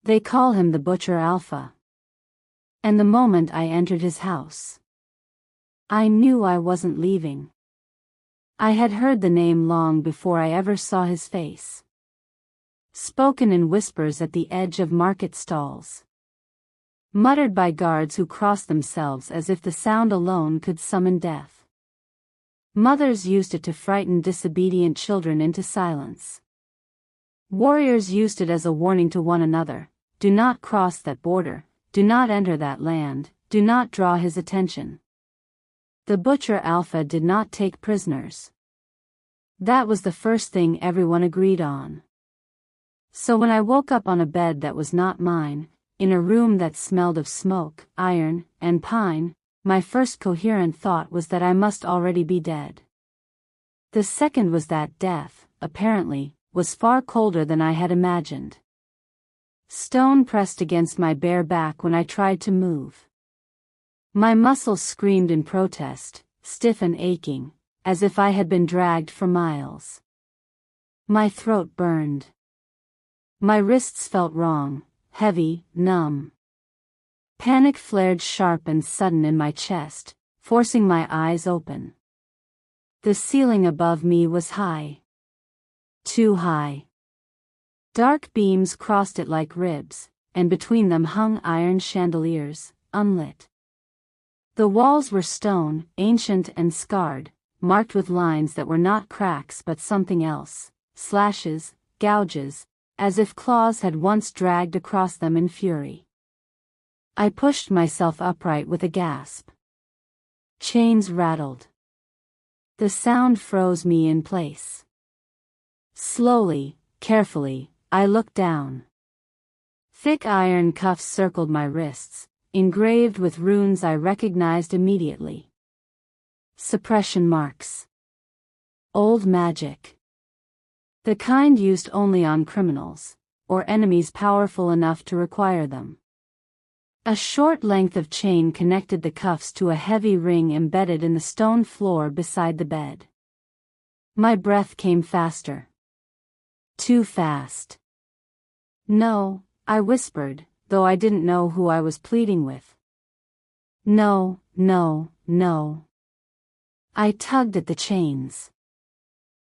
They call him the Butcher Alpha. And the moment I entered his house, I knew I wasn't leaving. I had heard the name long before I ever saw his face. Spoken in whispers at the edge of market stalls. Muttered by guards who crossed themselves as if the sound alone could summon death. Mothers used it to frighten disobedient children into silence. Warriors used it as a warning to one another: do not cross that border, do not enter that land, do not draw his attention. The Butcher Alpha did not take prisoners. That was the first thing everyone agreed on. So when I woke up on a bed that was not mine, in a room that smelled of smoke, iron, and pine, my first coherent thought was that I must already be dead. The second was that death, apparently, was far colder than I had imagined. Stone pressed against my bare back when I tried to move. My muscles screamed in protest, stiff and aching, as if I had been dragged for miles. My throat burned. My wrists felt wrong, heavy, numb. Panic flared sharp and sudden in my chest, forcing my eyes open. The ceiling above me was high. Too high. Dark beams crossed it like ribs, and between them hung iron chandeliers, unlit. The walls were stone, ancient and scarred, marked with lines that were not cracks but something else, slashes, gouges, as if claws had once dragged across them in fury. I pushed myself upright with a gasp. Chains rattled. The sound froze me in place. Slowly, carefully, I looked down. Thick iron cuffs circled my wrists, engraved with runes I recognized immediately. Suppression marks. Old magic. The kind used only on criminals, or enemies powerful enough to require them. A short length of chain connected the cuffs to a heavy ring embedded in the stone floor beside the bed. My breath came faster. Too fast. No, I whispered, though I didn't know who I was pleading with. No, no, no. I tugged at the chains.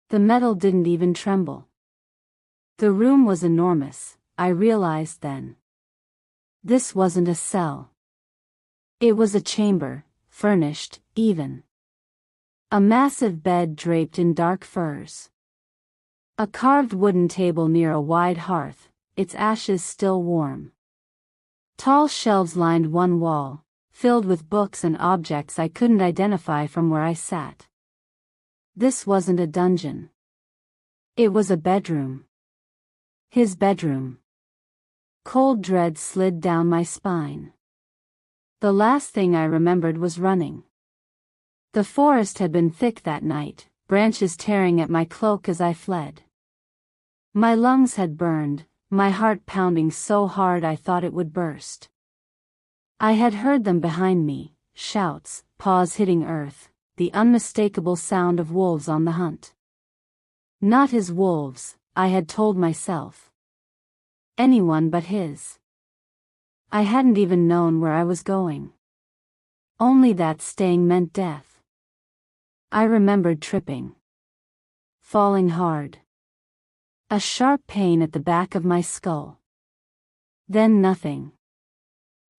The metal didn't even tremble. The room was enormous, I realized then. This wasn't a cell. It was a chamber, furnished, even. A massive bed draped in dark furs. A carved wooden table near a wide hearth, its ashes still warm. Tall shelves lined one wall, filled with books and objects I couldn't identify from where I sat. This wasn't a dungeon. It was a bedroom. His bedroom. Cold dread slid down my spine. The last thing I remembered was running. The forest had been thick that night, branches tearing at my cloak as I fled. My lungs had burned, my heart pounding so hard I thought it would burst. I had heard them behind me, shouts, paws hitting earth, the unmistakable sound of wolves on the hunt. Not his wolves, I had told myself. Anyone but his. I hadn't even known where I was going. Only that staying meant death. I remembered tripping. Falling hard. A sharp pain at the back of my skull. Then nothing.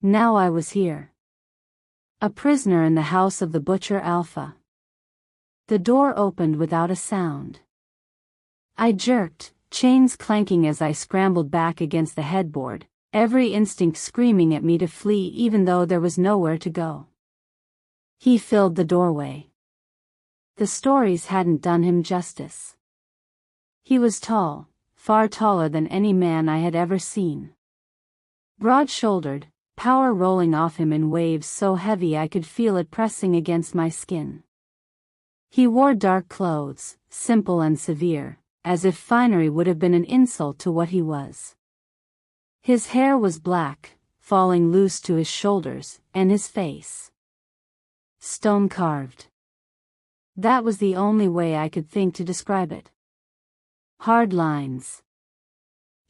Now I was here. A prisoner in the house of the Butcher Alpha. The door opened without a sound. I jerked, chains clanking as I scrambled back against the headboard, every instinct screaming at me to flee even though there was nowhere to go. He filled the doorway. The stories hadn't done him justice. He was tall, far taller than any man I had ever seen. Broad-shouldered, power rolling off him in waves so heavy I could feel it pressing against my skin. He wore dark clothes, simple and severe, as if finery would have been an insult to what he was. His hair was black, falling loose to his shoulders, and his face. Stone-carved. That was the only way I could think to describe it. Hard lines.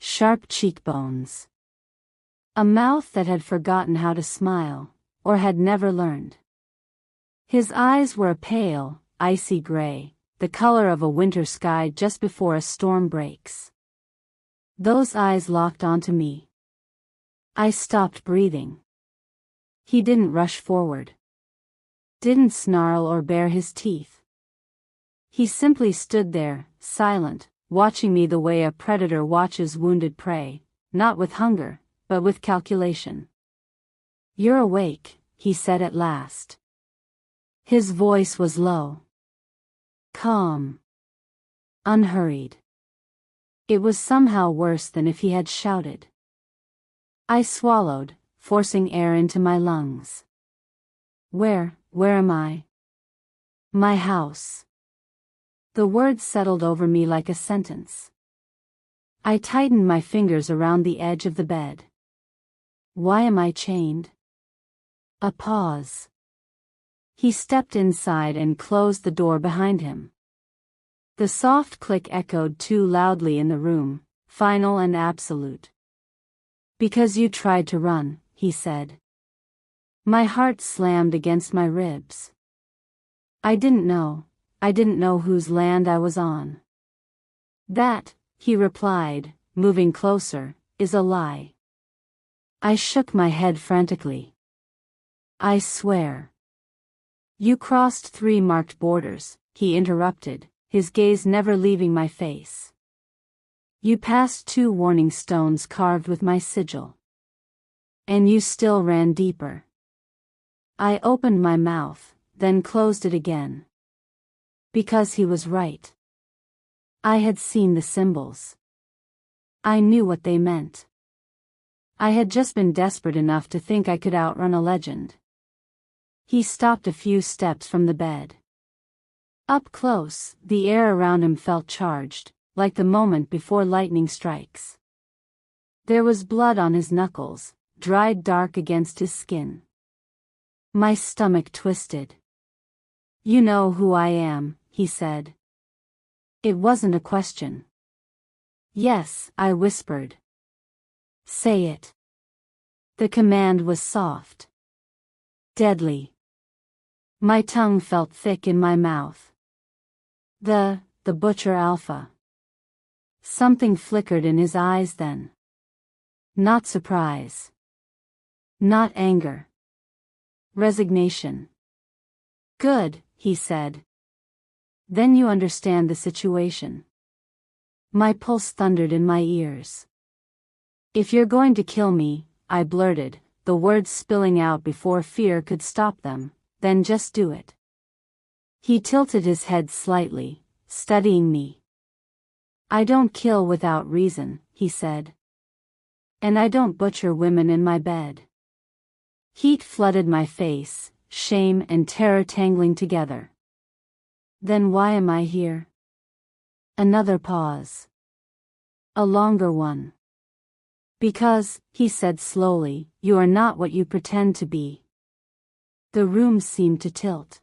Sharp cheekbones. A mouth that had forgotten how to smile, or had never learned. His eyes were a pale, icy gray, the color of a winter sky just before a storm breaks. Those eyes locked onto me. I stopped breathing. He didn't rush forward. Didn't snarl or bare his teeth. He simply stood there, silent, watching me the way a predator watches wounded prey, not with hunger, but with calculation. "You're awake," he said at last. His voice was low. Calm. Unhurried. It was somehow worse than if he had shouted. I swallowed, forcing air into my lungs. Where am I? My house. The words settled over me like a sentence. I tightened my fingers around the edge of the bed. Why am I chained? A pause. He stepped inside and closed the door behind him. The soft click echoed too loudly in the room, final and absolute. "Because you tried to run," he said. My heart slammed against my ribs. I didn't know whose land I was on. "That," he replied, moving closer, "is a lie." I shook my head frantically. "I swear." "You crossed 3 marked borders," he interrupted, his gaze never leaving my face. "You passed 2 warning stones carved with my sigil. And you still ran deeper." I opened my mouth, then closed it again. Because he was right. I had seen the symbols. I knew what they meant. I had just been desperate enough to think I could outrun a legend. He stopped a few steps from the bed. Up close, the air around him felt charged, like the moment before lightning strikes. There was blood on his knuckles, dried dark against his skin. My stomach twisted. "You know who I am," he said. It wasn't a question. "Yes," I whispered. "Say it." The command was soft. Deadly. My tongue felt thick in my mouth. The Butcher Alpha. Something flickered in his eyes then. Not surprise. Not anger. Resignation. "Good," he said. "Then you understand the situation." My pulse thundered in my ears. "If you're going to kill me," I blurted, the words spilling out before fear could stop them, "then just do it." He tilted his head slightly, studying me. "I don't kill without reason," he said. "And I don't butcher women in my bed." Heat flooded my face, shame and terror tangling together. "Then why am I here?" Another pause. A longer one. "Because," he said slowly, "you are not what you pretend to be." The room seemed to tilt.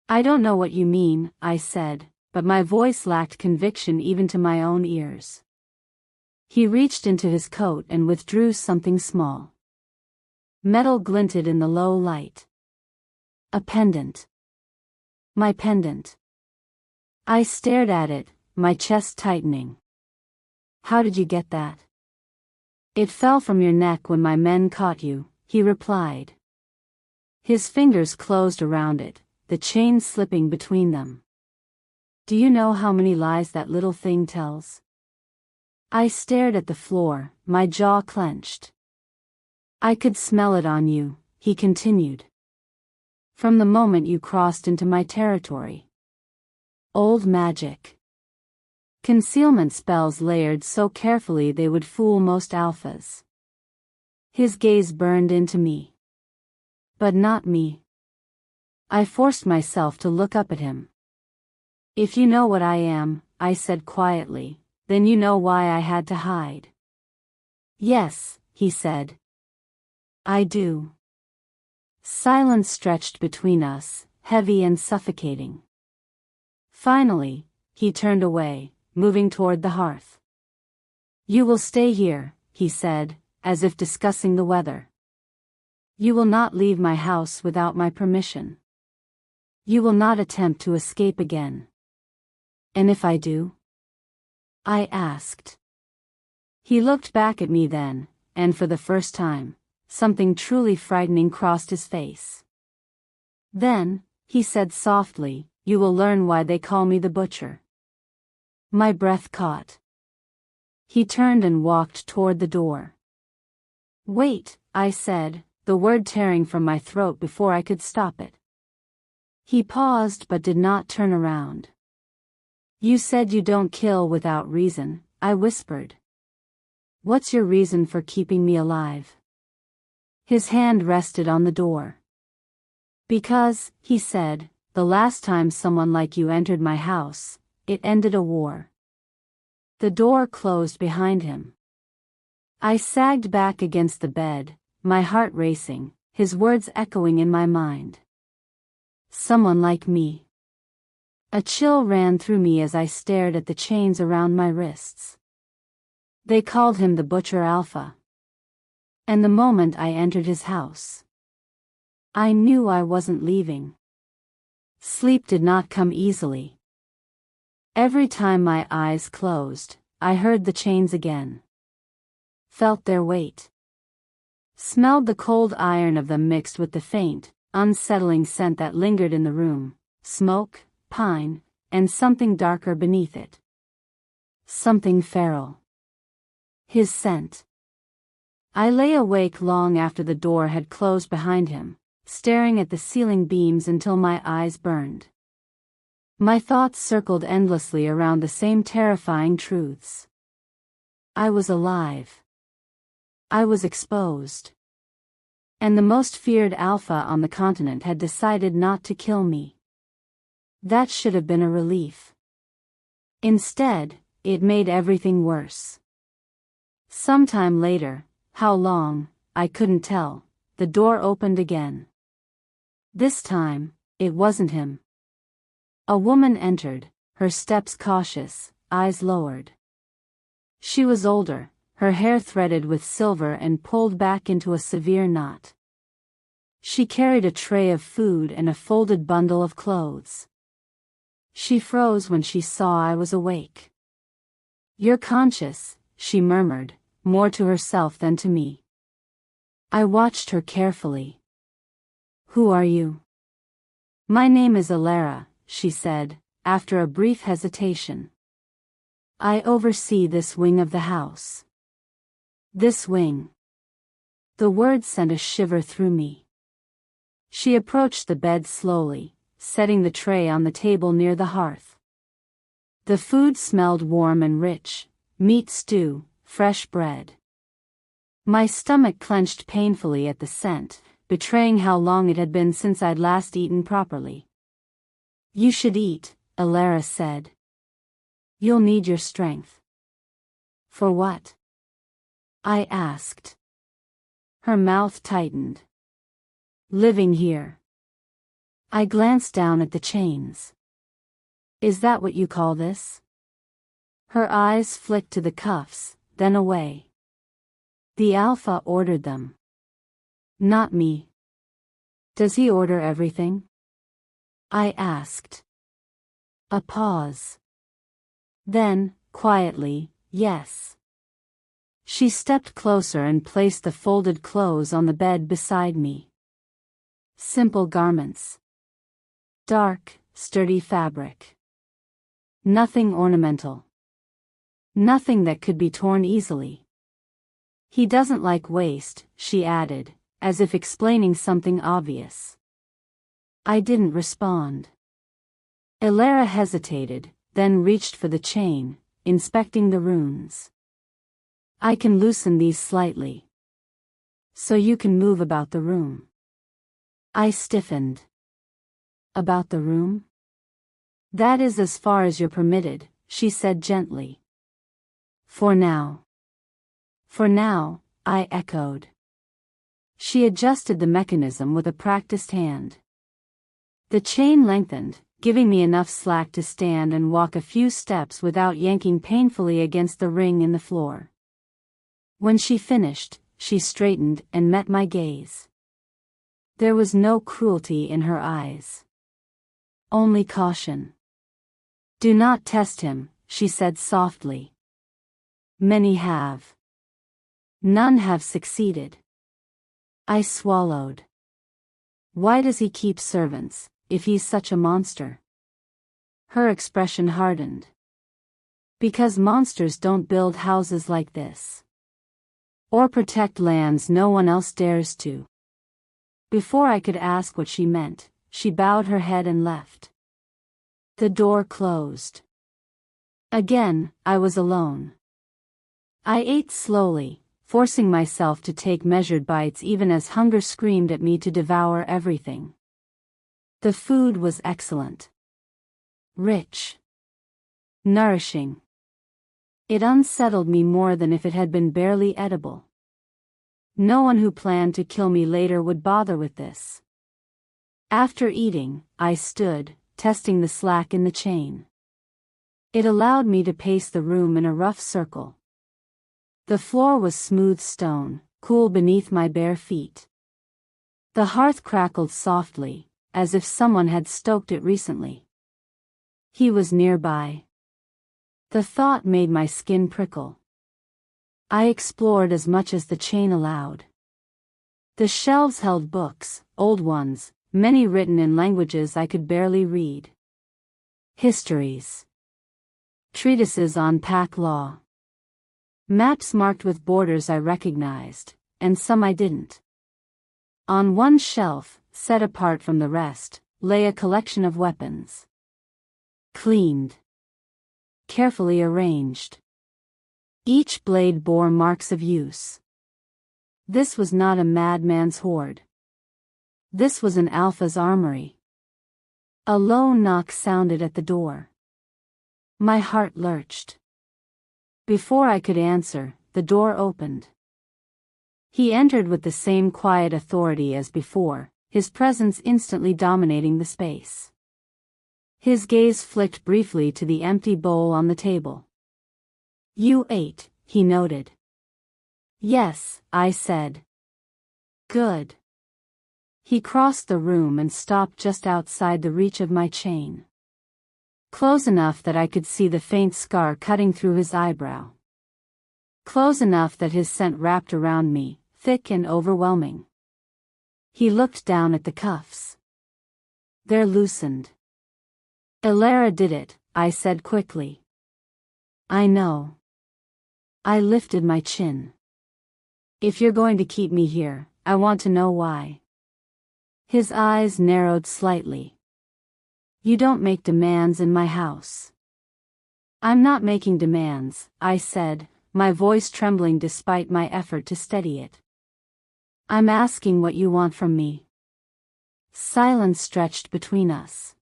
"I don't know what you mean," I said, but my voice lacked conviction even to my own ears. He reached into his coat and withdrew something small. Metal glinted in the low light. A pendant. My pendant. I stared at it, my chest tightening. "How did you get that?" "It fell from your neck when my men caught you," he replied. His fingers closed around it, the chain slipping between them. "Do you know how many lies that little thing tells?" I stared at the floor, my jaw clenched. "I could smell it on you," he continued. "From the moment you crossed into my territory. Old magic. Concealment spells layered so carefully they would fool most alphas." His gaze burned into me. But not me. I forced myself to look up at him. "If you know what I am," I said quietly, "then you know why I had to hide." "Yes," he said. "I do." Silence stretched between us, heavy and suffocating. Finally, he turned away, moving toward the hearth. "You will stay here," he said, as if discussing the weather. You will not leave my house without my permission. You will not attempt to escape again. And if I do? I asked. He looked back at me then, and for the first time, something truly frightening crossed his face. Then, he said softly, "You will learn why they call me the butcher." My breath caught. He turned and walked toward the door. "Wait," I said, the word tearing from my throat before I could stop it. He paused but did not turn around. "You said you don't kill without reason," I whispered. "What's your reason for keeping me alive?" His hand rested on the door. "Because," he said, "the last time someone like you entered my house, it ended a war." The door closed behind him. I sagged back against the bed, my heart racing, his words echoing in my mind. Someone like me. A chill ran through me as I stared at the chains around my wrists. They called him the Butcher Alpha. And the moment I entered his house, I knew I wasn't leaving. Sleep did not come easily. Every time my eyes closed, I heard the chains again. Felt their weight. Smelled the cold iron of them mixed with the faint, unsettling scent that lingered in the room, smoke, pine, and something darker beneath it. Something feral. His scent. I lay awake long after the door had closed behind him, staring at the ceiling beams until my eyes burned. My thoughts circled endlessly around the same terrifying truths. I was alive. I was exposed. And the most feared alpha on the continent had decided not to kill me. That should have been a relief. Instead, it made everything worse. Sometime later, how long, I couldn't tell, the door opened again. This time, it wasn't him. A woman entered, her steps cautious, eyes lowered. She was older, her hair threaded with silver and pulled back into a severe knot. She carried a tray of food and a folded bundle of clothes. She froze when she saw I was awake. "You're conscious," she murmured, more to herself than to me. I watched her carefully. "Who are you?" "My name is Alara," she said, after a brief hesitation. "I oversee this wing of the house." This wing. The word sent a shiver through me. She approached the bed slowly, setting the tray on the table near the hearth. The food smelled warm and rich, meat stew, fresh bread. My stomach clenched painfully at the scent, betraying how long it had been since I'd last eaten properly. "You should eat," Alara said. "You'll need your strength." "For what?" I asked. Her mouth tightened. "Living here." I glanced down at the chains. "Is that what you call this?" Her eyes flicked to the cuffs, then away. "The Alpha ordered them. Not me." "Does he order everything?" I asked. A pause. Then, quietly, "Yes." She stepped closer and placed the folded clothes on the bed beside me. Simple garments. Dark, sturdy fabric. Nothing ornamental. Nothing that could be torn easily. "He doesn't like waste," she added, as if explaining something obvious. I didn't respond. Alara hesitated, then reached for the chain, inspecting the runes. "I can loosen these slightly. So you can move about the room." I stiffened. "About the room?" "That is as far as you're permitted," she said gently. "For now." "For now," I echoed. She adjusted the mechanism with a practiced hand. The chain lengthened, giving me enough slack to stand and walk a few steps without yanking painfully against the ring in the floor. When she finished, she straightened and met my gaze. There was no cruelty in her eyes. Only caution. "Do not test him," she said softly. "Many have. None have succeeded." I swallowed. "Why does he keep servants, if he's such a monster?" Her expression hardened. "Because monsters don't build houses like this. Or protect lands no one else dares to." Before I could ask what she meant, she bowed her head and left. The door closed. Again, I was alone. I ate slowly, forcing myself to take measured bites even as hunger screamed at me to devour everything. The food was excellent. Rich. Nourishing. It unsettled me more than if it had been barely edible. No one who planned to kill me later would bother with this. After eating, I stood, testing the slack in the chain. It allowed me to pace the room in a rough circle. The floor was smooth stone, cool beneath my bare feet. The hearth crackled softly, as if someone had stoked it recently. He was nearby. The thought made my skin prickle. I explored as much as the chain allowed. The shelves held books, old ones, many written in languages I could barely read. Histories. Treatises on pack law. Maps marked with borders I recognized, and some I didn't. On one shelf, set apart from the rest, lay a collection of weapons. Cleaned. Carefully arranged. Each blade bore marks of use. This was not a madman's hoard. This was an alpha's armory. A low knock sounded at the door. My heart lurched. Before I could answer, the door opened. He entered with the same quiet authority as before, his presence instantly dominating the space. His gaze flicked briefly to the empty bowl on the table. "You ate," he noted. "Yes," I said. "Good." He crossed the room and stopped just outside the reach of my chain. Close enough that I could see the faint scar cutting through his eyebrow. Close enough that his scent wrapped around me, thick and overwhelming. He looked down at the cuffs. They're loosened. "Elara did it," I said quickly. "I know." I lifted my chin. "If you're going to keep me here, I want to know why." His eyes narrowed slightly. "You don't make demands in my house." "I'm not making demands," I said, my voice trembling despite my effort to steady it. "I'm asking what you want from me." Silence stretched between us.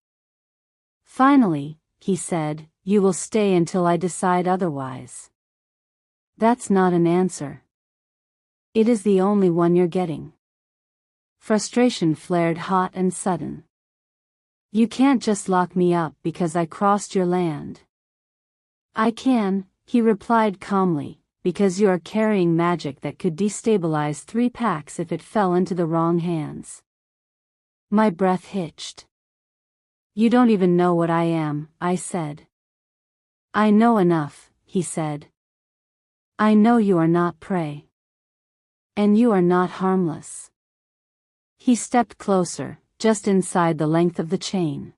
"Finally," he said, "you will stay until I decide otherwise." "That's not an answer." "It is the only one you're getting." Frustration flared hot and sudden. "You can't just lock me up because I crossed your land." "I can," he replied calmly, "because you are carrying magic that could destabilize 3 packs if it fell into the wrong hands." My breath hitched. "You don't even know what I am," I said. "I know enough," he said. "I know you are not prey. And you are not harmless." He stepped closer, just inside the length of the chain.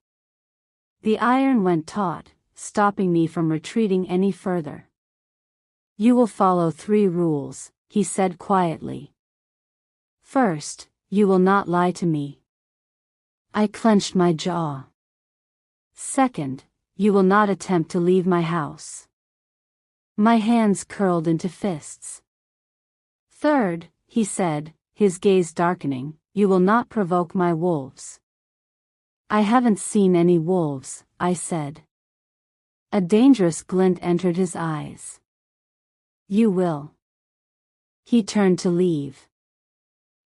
The iron went taut, stopping me from retreating any further. "You will follow 3 rules," he said quietly. "First, you will not lie to me." I clenched my jaw. "Second, you will not attempt to leave my house." My hands curled into fists. "Third," he said, his gaze darkening, "you will not provoke my wolves." "I haven't seen any wolves," I said. A dangerous glint entered his eyes. "You will." He turned to leave.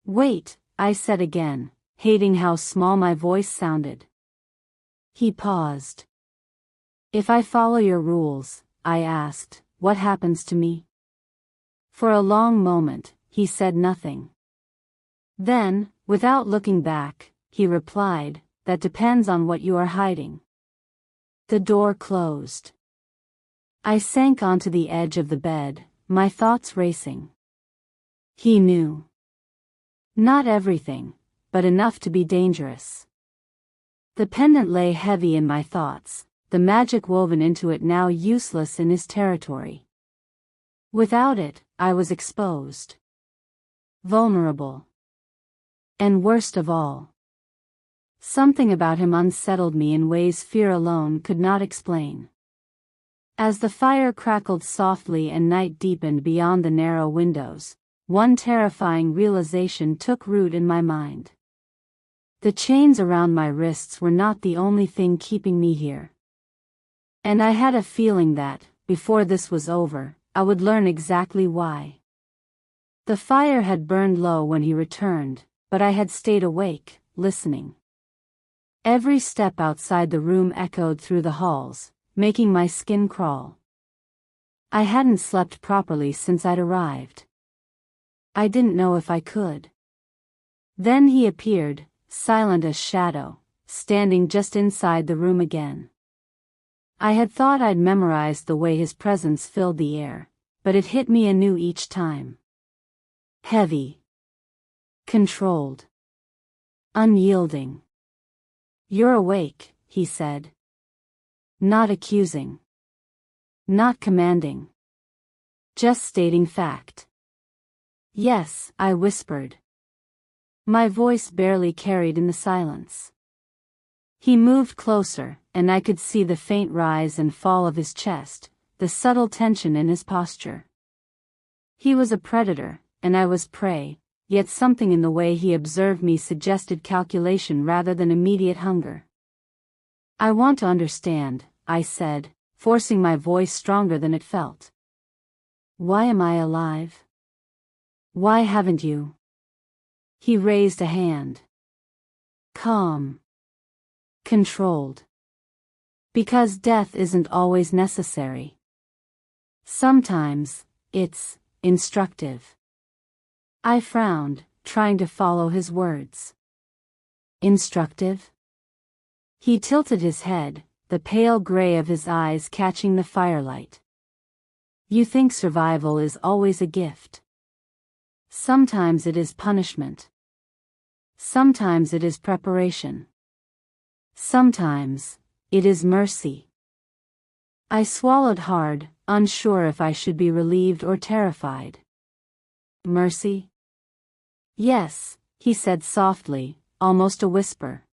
"Wait," I said again, hating how small my voice sounded. He paused. "If I follow your rules," I asked, "what happens to me?" For a long moment, he said nothing. Then, without looking back, he replied, "That depends on what you are hiding." The door closed. I sank onto the edge of the bed, my thoughts racing. He knew. Not everything, but enough to be dangerous. The pendant lay heavy in my thoughts, the magic woven into it now useless in his territory. Without it, I was exposed. Vulnerable. And worst of all, something about him unsettled me in ways fear alone could not explain. As the fire crackled softly and night deepened beyond the narrow windows, one terrifying realization took root in my mind. The chains around my wrists were not the only thing keeping me here. And I had a feeling that, before this was over, I would learn exactly why. The fire had burned low when he returned, but I had stayed awake, listening. Every step outside the room echoed through the halls, making my skin crawl. I hadn't slept properly since I'd arrived. I didn't know if I could. Then he appeared, silent as shadow, standing just inside the room again. I had thought I'd memorized the way his presence filled the air, but it hit me anew each time. Heavy. Controlled. Unyielding. "You're awake," he said. Not accusing. Not commanding. Just stating fact. "Yes," I whispered. My voice barely carried in the silence. He moved closer, and I could see the faint rise and fall of his chest, the subtle tension in his posture. He was a predator, and I was prey, yet something in the way he observed me suggested calculation rather than immediate hunger. "I want to understand," I said, forcing my voice stronger than it felt. "Why am I alive? Why haven't you?" He raised a hand. Calm. Controlled. "Because death isn't always necessary. Sometimes, it's instructive." I frowned, trying to follow his words. Instructive? He tilted his head, the pale gray of his eyes catching the firelight. "You think survival is always a gift. Sometimes it is punishment. Sometimes it is preparation. Sometimes, it is mercy." I swallowed hard, unsure if I should be relieved or terrified. "Mercy?" "Yes," he said softly, almost a whisper.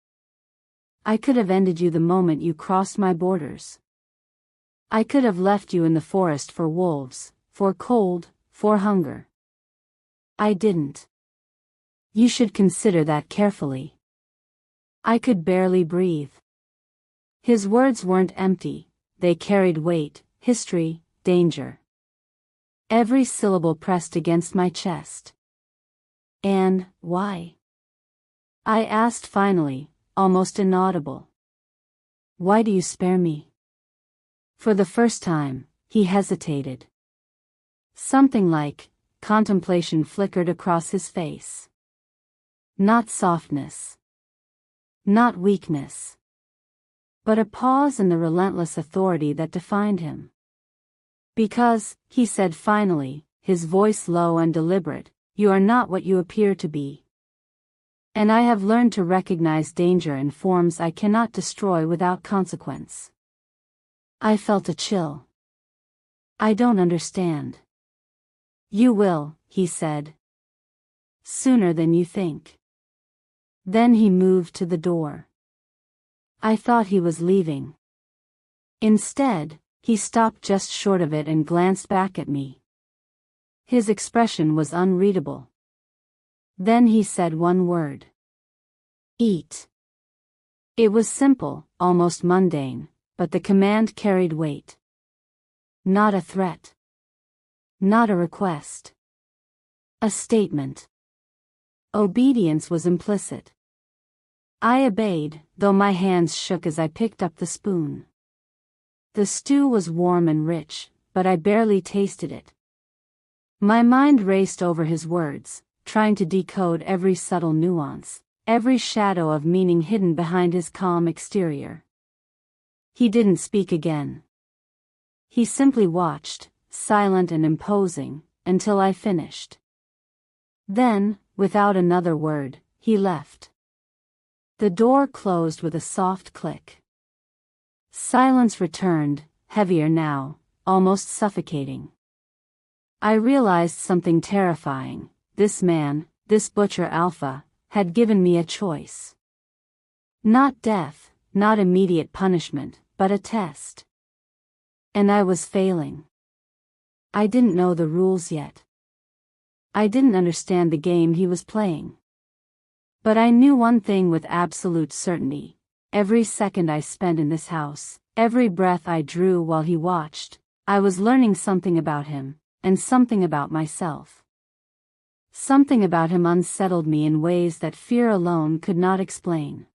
"I could have ended you the moment you crossed my borders. I could have left you in the forest for wolves, for cold, for hunger. I didn't. You should consider that carefully." I could barely breathe. His words weren't empty, they carried weight, history, danger. Every syllable pressed against my chest. "And why?" I asked finally, almost inaudible. "Why do you spare me?" For the first time, he hesitated. Something like contemplation flickered across his face. Not softness. Not weakness. But a pause in the relentless authority that defined him. "Because," he said finally, his voice low and deliberate, "you are not what you appear to be. And I have learned to recognize danger in forms I cannot destroy without consequence." I felt a chill. "I don't understand." "You will," he said. "Sooner than you think." Then he moved to the door. I thought he was leaving. Instead, he stopped just short of it and glanced back at me. His expression was unreadable. Then he said one word. "Eat." It was simple, almost mundane, but the command carried weight. Not a threat. Not a request. A statement. Obedience was implicit. I obeyed, though my hands shook as I picked up the spoon. The stew was warm and rich, but I barely tasted it. My mind raced over his words, trying to decode every subtle nuance, every shadow of meaning hidden behind his calm exterior. He didn't speak again. He simply watched, silent and imposing, until I finished. Then, without another word, he left. The door closed with a soft click. Silence returned, heavier now, almost suffocating. I realized something terrifying. This man, this Butcher Alpha, had given me a choice. Not death, not immediate punishment, but a test. And I was failing. I didn't know the rules yet. I didn't understand the game he was playing. But I knew one thing with absolute certainty. Every second I spent in this house, every breath I drew while he watched, I was learning something about him, and something about myself. Something about him unsettled me in ways that fear alone could not explain.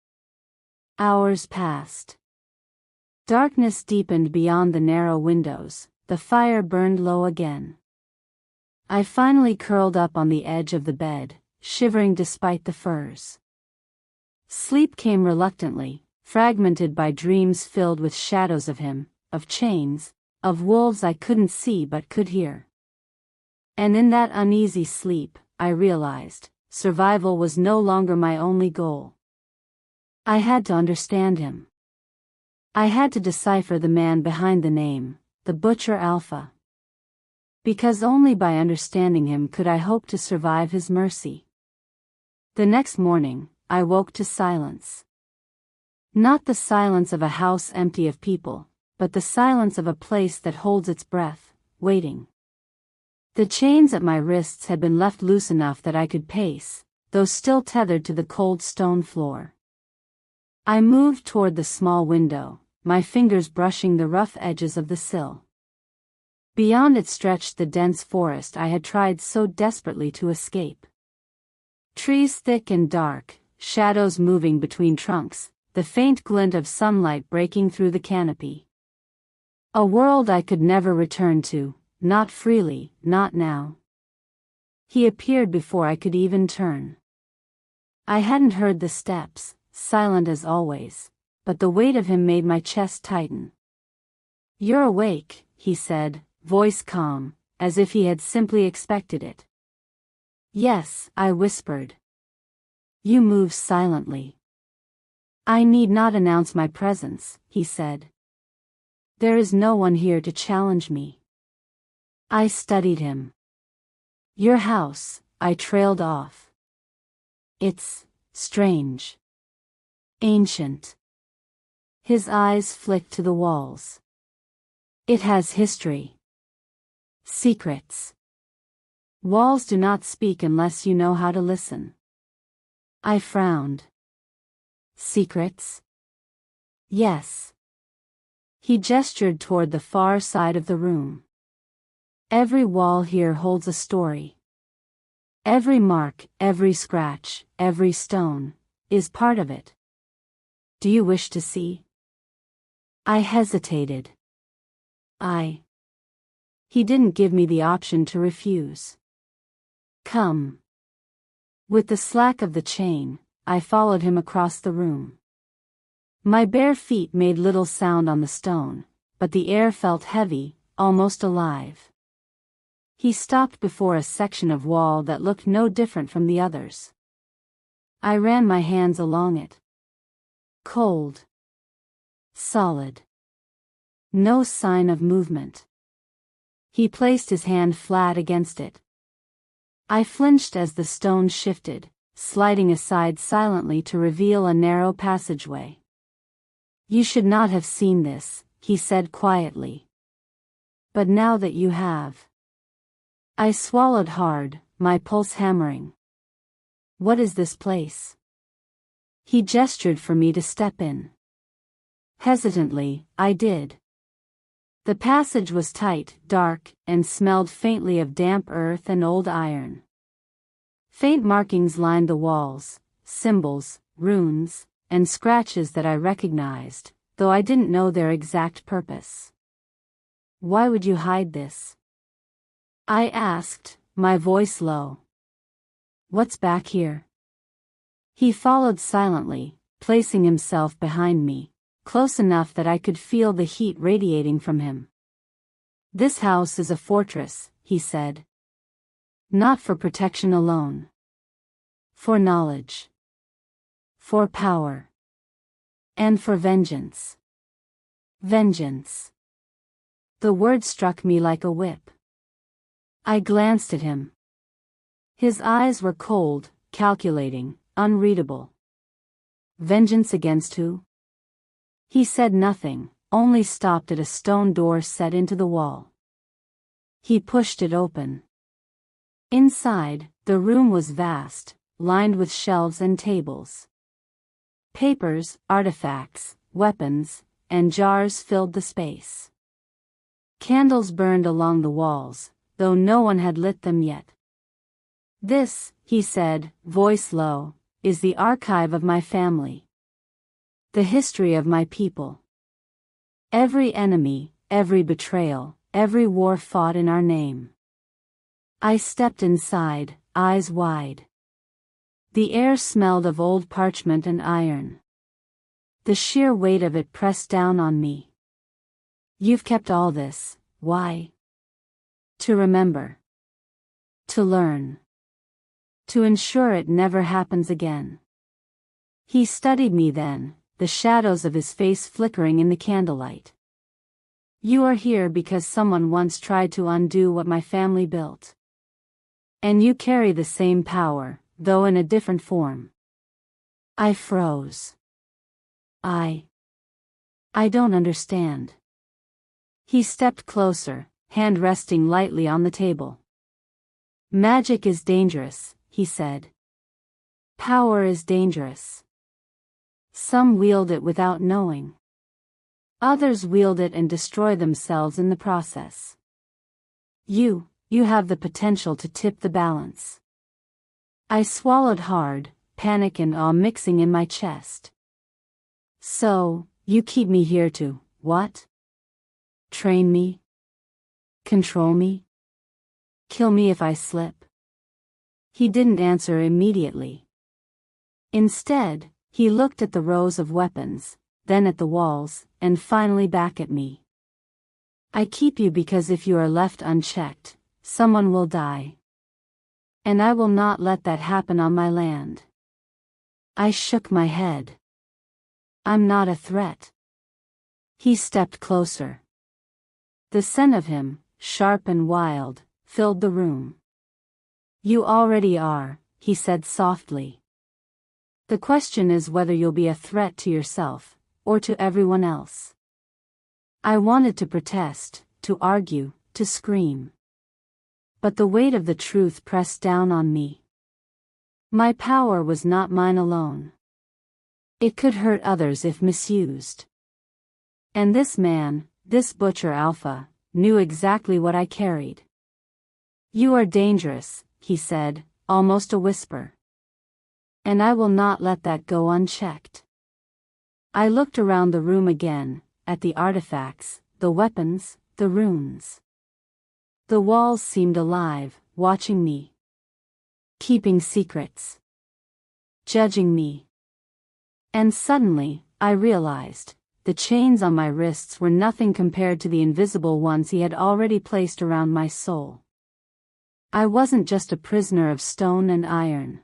Hours passed. Darkness deepened beyond the narrow windows, the fire burned low again. I finally curled up on the edge of the bed, shivering despite the furs. Sleep came reluctantly, fragmented by dreams filled with shadows of him, of chains, of wolves I couldn't see but could hear. And in that uneasy sleep, I realized, survival was no longer my only goal. I had to understand him. I had to decipher the man behind the name, the Butcher Alpha. Because only by understanding him could I hope to survive his mercy. The next morning, I woke to silence. Not the silence of a house empty of people, but the silence of a place that holds its breath, waiting. The chains at my wrists had been left loose enough that I could pace, though still tethered to the cold stone floor. I moved toward the small window, my fingers brushing the rough edges of the sill. Beyond it stretched the dense forest I had tried so desperately to escape. Trees thick and dark, shadows moving between trunks, the faint glint of sunlight breaking through the canopy. A world I could never return to, not freely, not now. He appeared before I could even turn. I hadn't heard the steps, silent as always, but the weight of him made my chest tighten. "You're awake," he said, voice calm, as if he had simply expected it. "Yes," I whispered. "You move silently." "I need not announce my presence," he said. "There is no one here to challenge me." I studied him. "Your house," I trailed off. "It's strange. Ancient." His eyes flicked to the walls. "It has history. Secrets. Walls do not speak unless you know how to listen." I frowned. "Secrets?" "Yes." He gestured toward the far side of the room. "Every wall here holds a story. Every mark, every scratch, every stone, is part of it. Do you wish to see?" I hesitated. He didn't give me the option to refuse. "Come." With the slack of the chain, I followed him across the room. My bare feet made little sound on the stone, but the air felt heavy, almost alive. He stopped before a section of wall that looked no different from the others. I ran my hands along it. Cold. Solid. No sign of movement. He placed his hand flat against it. I flinched as the stone shifted, sliding aside silently to reveal a narrow passageway. "You should not have seen this," he said quietly. "But now that you have." I swallowed hard, my pulse hammering. "What is this place?" He gestured for me to step in. Hesitantly, I did. The passage was tight, dark, and smelled faintly of damp earth and old iron. Faint markings lined the walls, symbols, runes, and scratches that I recognized, though I didn't know their exact purpose. "Why would you hide this?" I asked, my voice low. What's back here? He followed silently, placing himself behind me, close enough that I could feel the heat radiating from him. This house is a fortress, he said. Not for protection alone. For knowledge. For power. And for vengeance. Vengeance. The word struck me like a whip. I glanced at him. His eyes were cold, calculating, unreadable. Vengeance against who? He said nothing, only stopped at a stone door set into the wall. He pushed it open. Inside, the room was vast, lined with shelves and tables. Papers, artifacts, weapons, and jars filled the space. Candles burned along the walls, though no one had lit them yet. This, he said, voice low, is the archive of my family. The history of my people. Every enemy, every betrayal, every war fought in our name. I stepped inside, eyes wide. The air smelled of old parchment and iron. The sheer weight of it pressed down on me. You've kept all this, why? To remember. To learn. To ensure it never happens again. He studied me then, the shadows of his face flickering in the candlelight. You are here because someone once tried to undo what my family built. And you carry the same power, though in a different form. I froze. I don't understand. He stepped closer, hand resting lightly on the table. Magic is dangerous, he said. Power is dangerous. Some wield it without knowing. Others wield it and destroy themselves in the process. You have the potential to tip the balance. I swallowed hard, panic and awe mixing in my chest. So, you keep me here to, what? Train me? Control me? Kill me if I slip? He didn't answer immediately. Instead, he looked at the rows of weapons, then at the walls, and finally back at me. I keep you because if you are left unchecked, someone will die. And I will not let that happen on my land. I shook my head. I'm not a threat. He stepped closer. The scent of him, sharp and wild, filled the room. You already are, he said softly. The question is whether you'll be a threat to yourself, or to everyone else. I wanted to protest, to argue, to scream. But the weight of the truth pressed down on me. My power was not mine alone. It could hurt others if misused. And this man, this Butcher Alpha, knew exactly what I carried. You are dangerous, he said, almost a whisper. And I will not let that go unchecked. I looked around the room again, at the artifacts, the weapons, the runes. The walls seemed alive, watching me. Keeping secrets. Judging me. And suddenly, I realized, the chains on my wrists were nothing compared to the invisible ones he had already placed around my soul. I wasn't just a prisoner of stone and iron.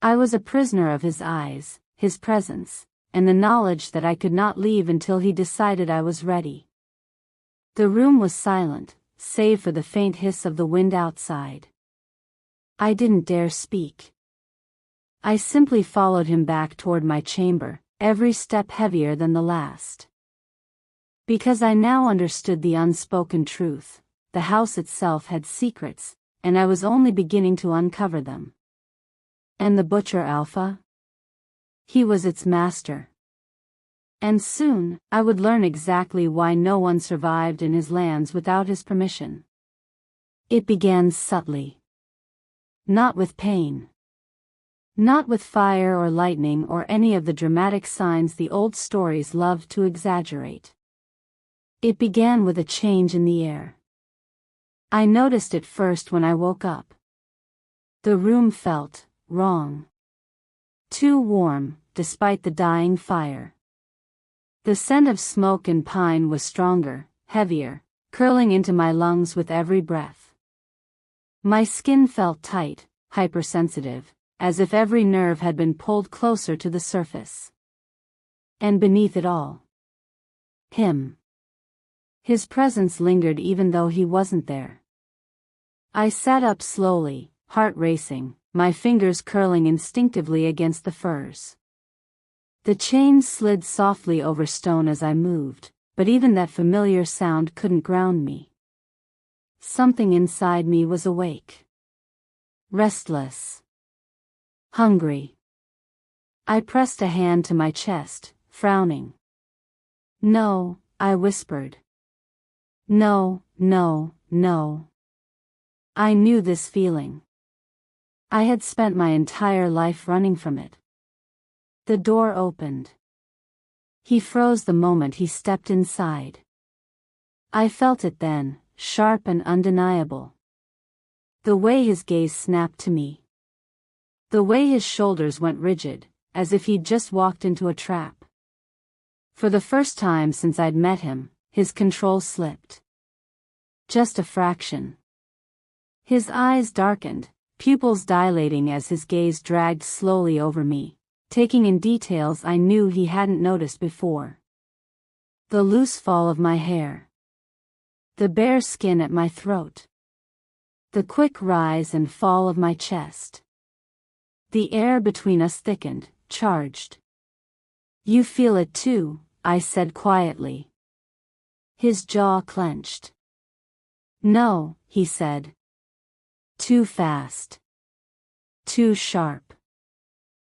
I was a prisoner of his eyes, his presence, and the knowledge that I could not leave until he decided I was ready. The room was silent, save for the faint hiss of the wind outside. I didn't dare speak. I simply followed him back toward my chamber, every step heavier than the last. Because I now understood the unspoken truth, the house itself had secrets, and I was only beginning to uncover them. And the Butcher Alpha? He was its master. And soon, I would learn exactly why no one survived in his lands without his permission. It began subtly. Not with pain. Not with fire or lightning or any of the dramatic signs the old stories loved to exaggerate. It began with a change in the air. I noticed it first when I woke up. The room felt wrong. Too warm, despite the dying fire. The scent of smoke and pine was stronger, heavier, curling into my lungs with every breath. My skin felt tight, hypersensitive, as if every nerve had been pulled closer to the surface. And beneath it all, him. His presence lingered even though he wasn't there. I sat up slowly, heart racing, my fingers curling instinctively against the furs. The chains slid softly over stone as I moved, but even that familiar sound couldn't ground me. Something inside me was awake. Restless. Hungry. I pressed a hand to my chest, frowning. "No," I whispered. "No, no, no." I knew this feeling. I had spent my entire life running from it. The door opened. He froze the moment he stepped inside. I felt it then, sharp and undeniable. The way his gaze snapped to me. The way his shoulders went rigid, as if he'd just walked into a trap. For the first time since I'd met him, his control slipped. Just a fraction. His eyes darkened, pupils dilating as his gaze dragged slowly over me, taking in details I knew he hadn't noticed before. The loose fall of my hair. The bare skin at my throat. The quick rise and fall of my chest. The air between us thickened, charged. "You feel it too," I said quietly. His jaw clenched. "No," he said. "Too fast. Too sharp."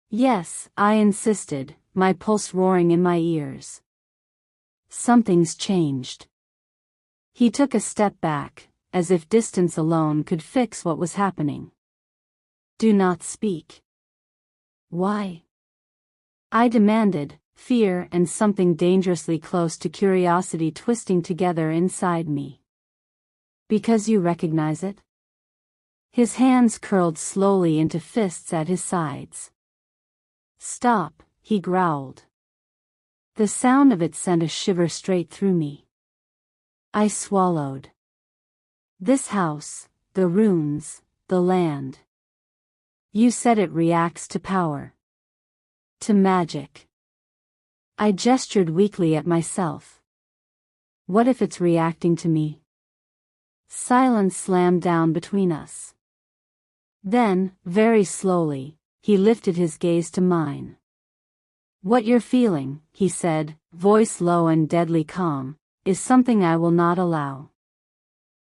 "Yes," I insisted, my pulse roaring in my ears. "Something's changed." He took a step back, as if distance alone could fix what was happening. "Do not speak." "Why?" I demanded, fear and something dangerously close to curiosity twisting together inside me. "Because you recognize it?" His hands curled slowly into fists at his sides. "Stop," he growled. The sound of it sent a shiver straight through me. I swallowed. "This house, the runes, the land. You said it reacts to power. To magic." I gestured weakly at myself. "What if it's reacting to me?" Silence slammed down between us. Then, very slowly, he lifted his gaze to mine. "What you're feeling," he said, voice low and deadly calm, "is something I will not allow."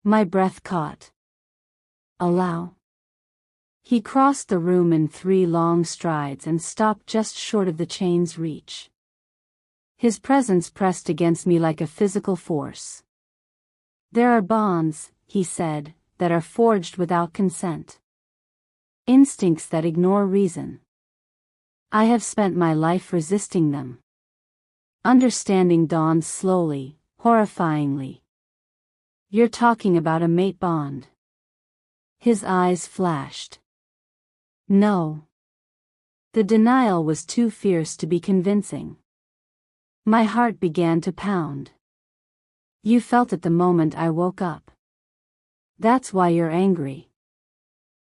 My breath caught. Allow? He crossed the room in 3 long strides and stopped just short of the chain's reach. His presence pressed against me like a physical force. "There are bonds," he said, "that are forged without consent. Instincts that ignore reason. I have spent my life resisting them." Understanding dawned slowly, horrifyingly. "You're talking about a mate bond." His eyes flashed. "No." The denial was too fierce to be convincing. My heart began to pound. "You felt it the moment I woke up. That's why you're angry."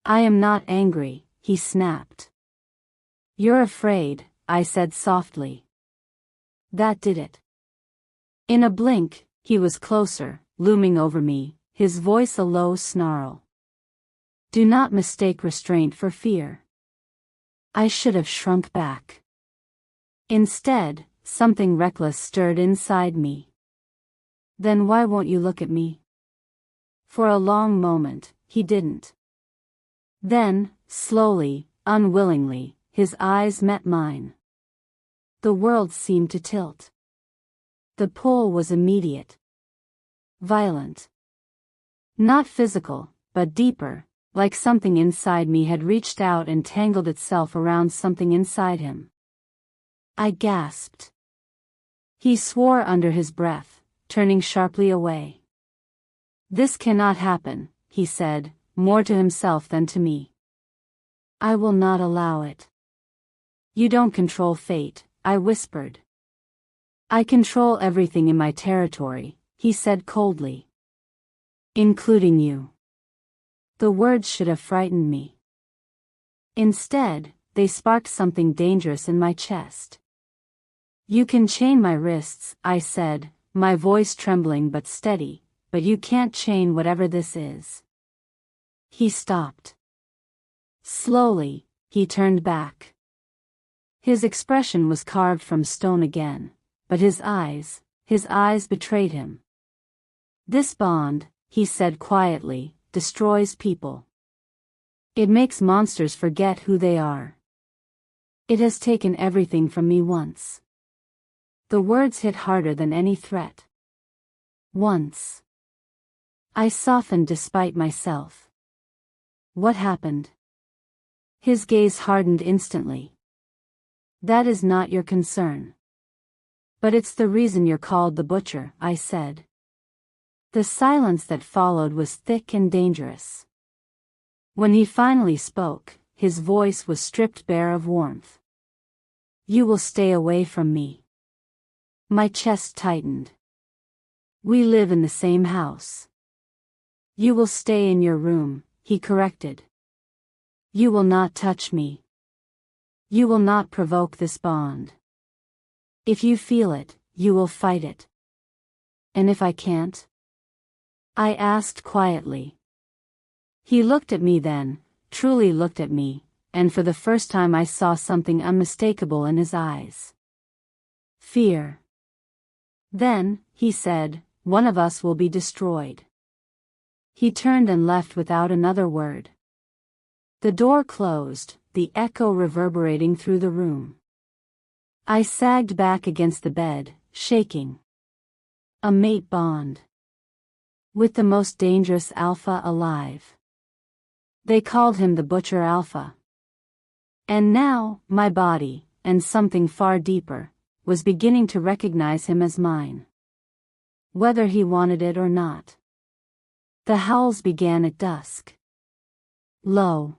"I am not angry," he snapped. "You're afraid," I said softly. That did it. In a blink, he was closer, looming over me, his voice a low snarl. "Do not mistake restraint for fear." I should have shrunk back. Instead, something reckless stirred inside me. "Then why won't you look at me?" For a long moment, he didn't. Then, slowly, unwillingly, his eyes met mine. The world seemed to tilt. The pull was immediate. Violent. Not physical, but deeper, like something inside me had reached out and tangled itself around something inside him. I gasped. He swore under his breath, turning sharply away. This cannot happen, he said, more to himself than to me. I will not allow it. You don't control fate, I whispered. I control everything in my territory, he said coldly. Including you. The words should have frightened me. Instead, they sparked something dangerous in my chest. You can chain my wrists, I said, my voice trembling but steady, but you can't chain whatever this is. He stopped. Slowly, he turned back. His expression was carved from stone again, but his eyes betrayed him. This bond, he said quietly, destroys people. It makes monsters forget who they are. It has taken everything from me once. The words hit harder than any threat. Once. I softened despite myself. What happened? His gaze hardened instantly. That is not your concern. But it's the reason you're called the Butcher, I said. The silence that followed was thick and dangerous. When he finally spoke, his voice was stripped bare of warmth. You will stay away from me. My chest tightened. We live in the same house. You will stay in your room, he corrected. You will not touch me. You will not provoke this bond. If you feel it, you will fight it. And if I can't? I asked quietly. He looked at me then, truly looked at me, and for the first time I saw something unmistakable in his eyes. Fear. Then, he said, one of us will be destroyed. He turned and left without another word. The door closed, the echo reverberating through the room. I sagged back against the bed, shaking. A mate bond. With the most dangerous alpha alive. They called him the Butcher Alpha. And now, my body, and something far deeper, was beginning to recognize him as mine. Whether he wanted it or not. The howls began at dusk. Low.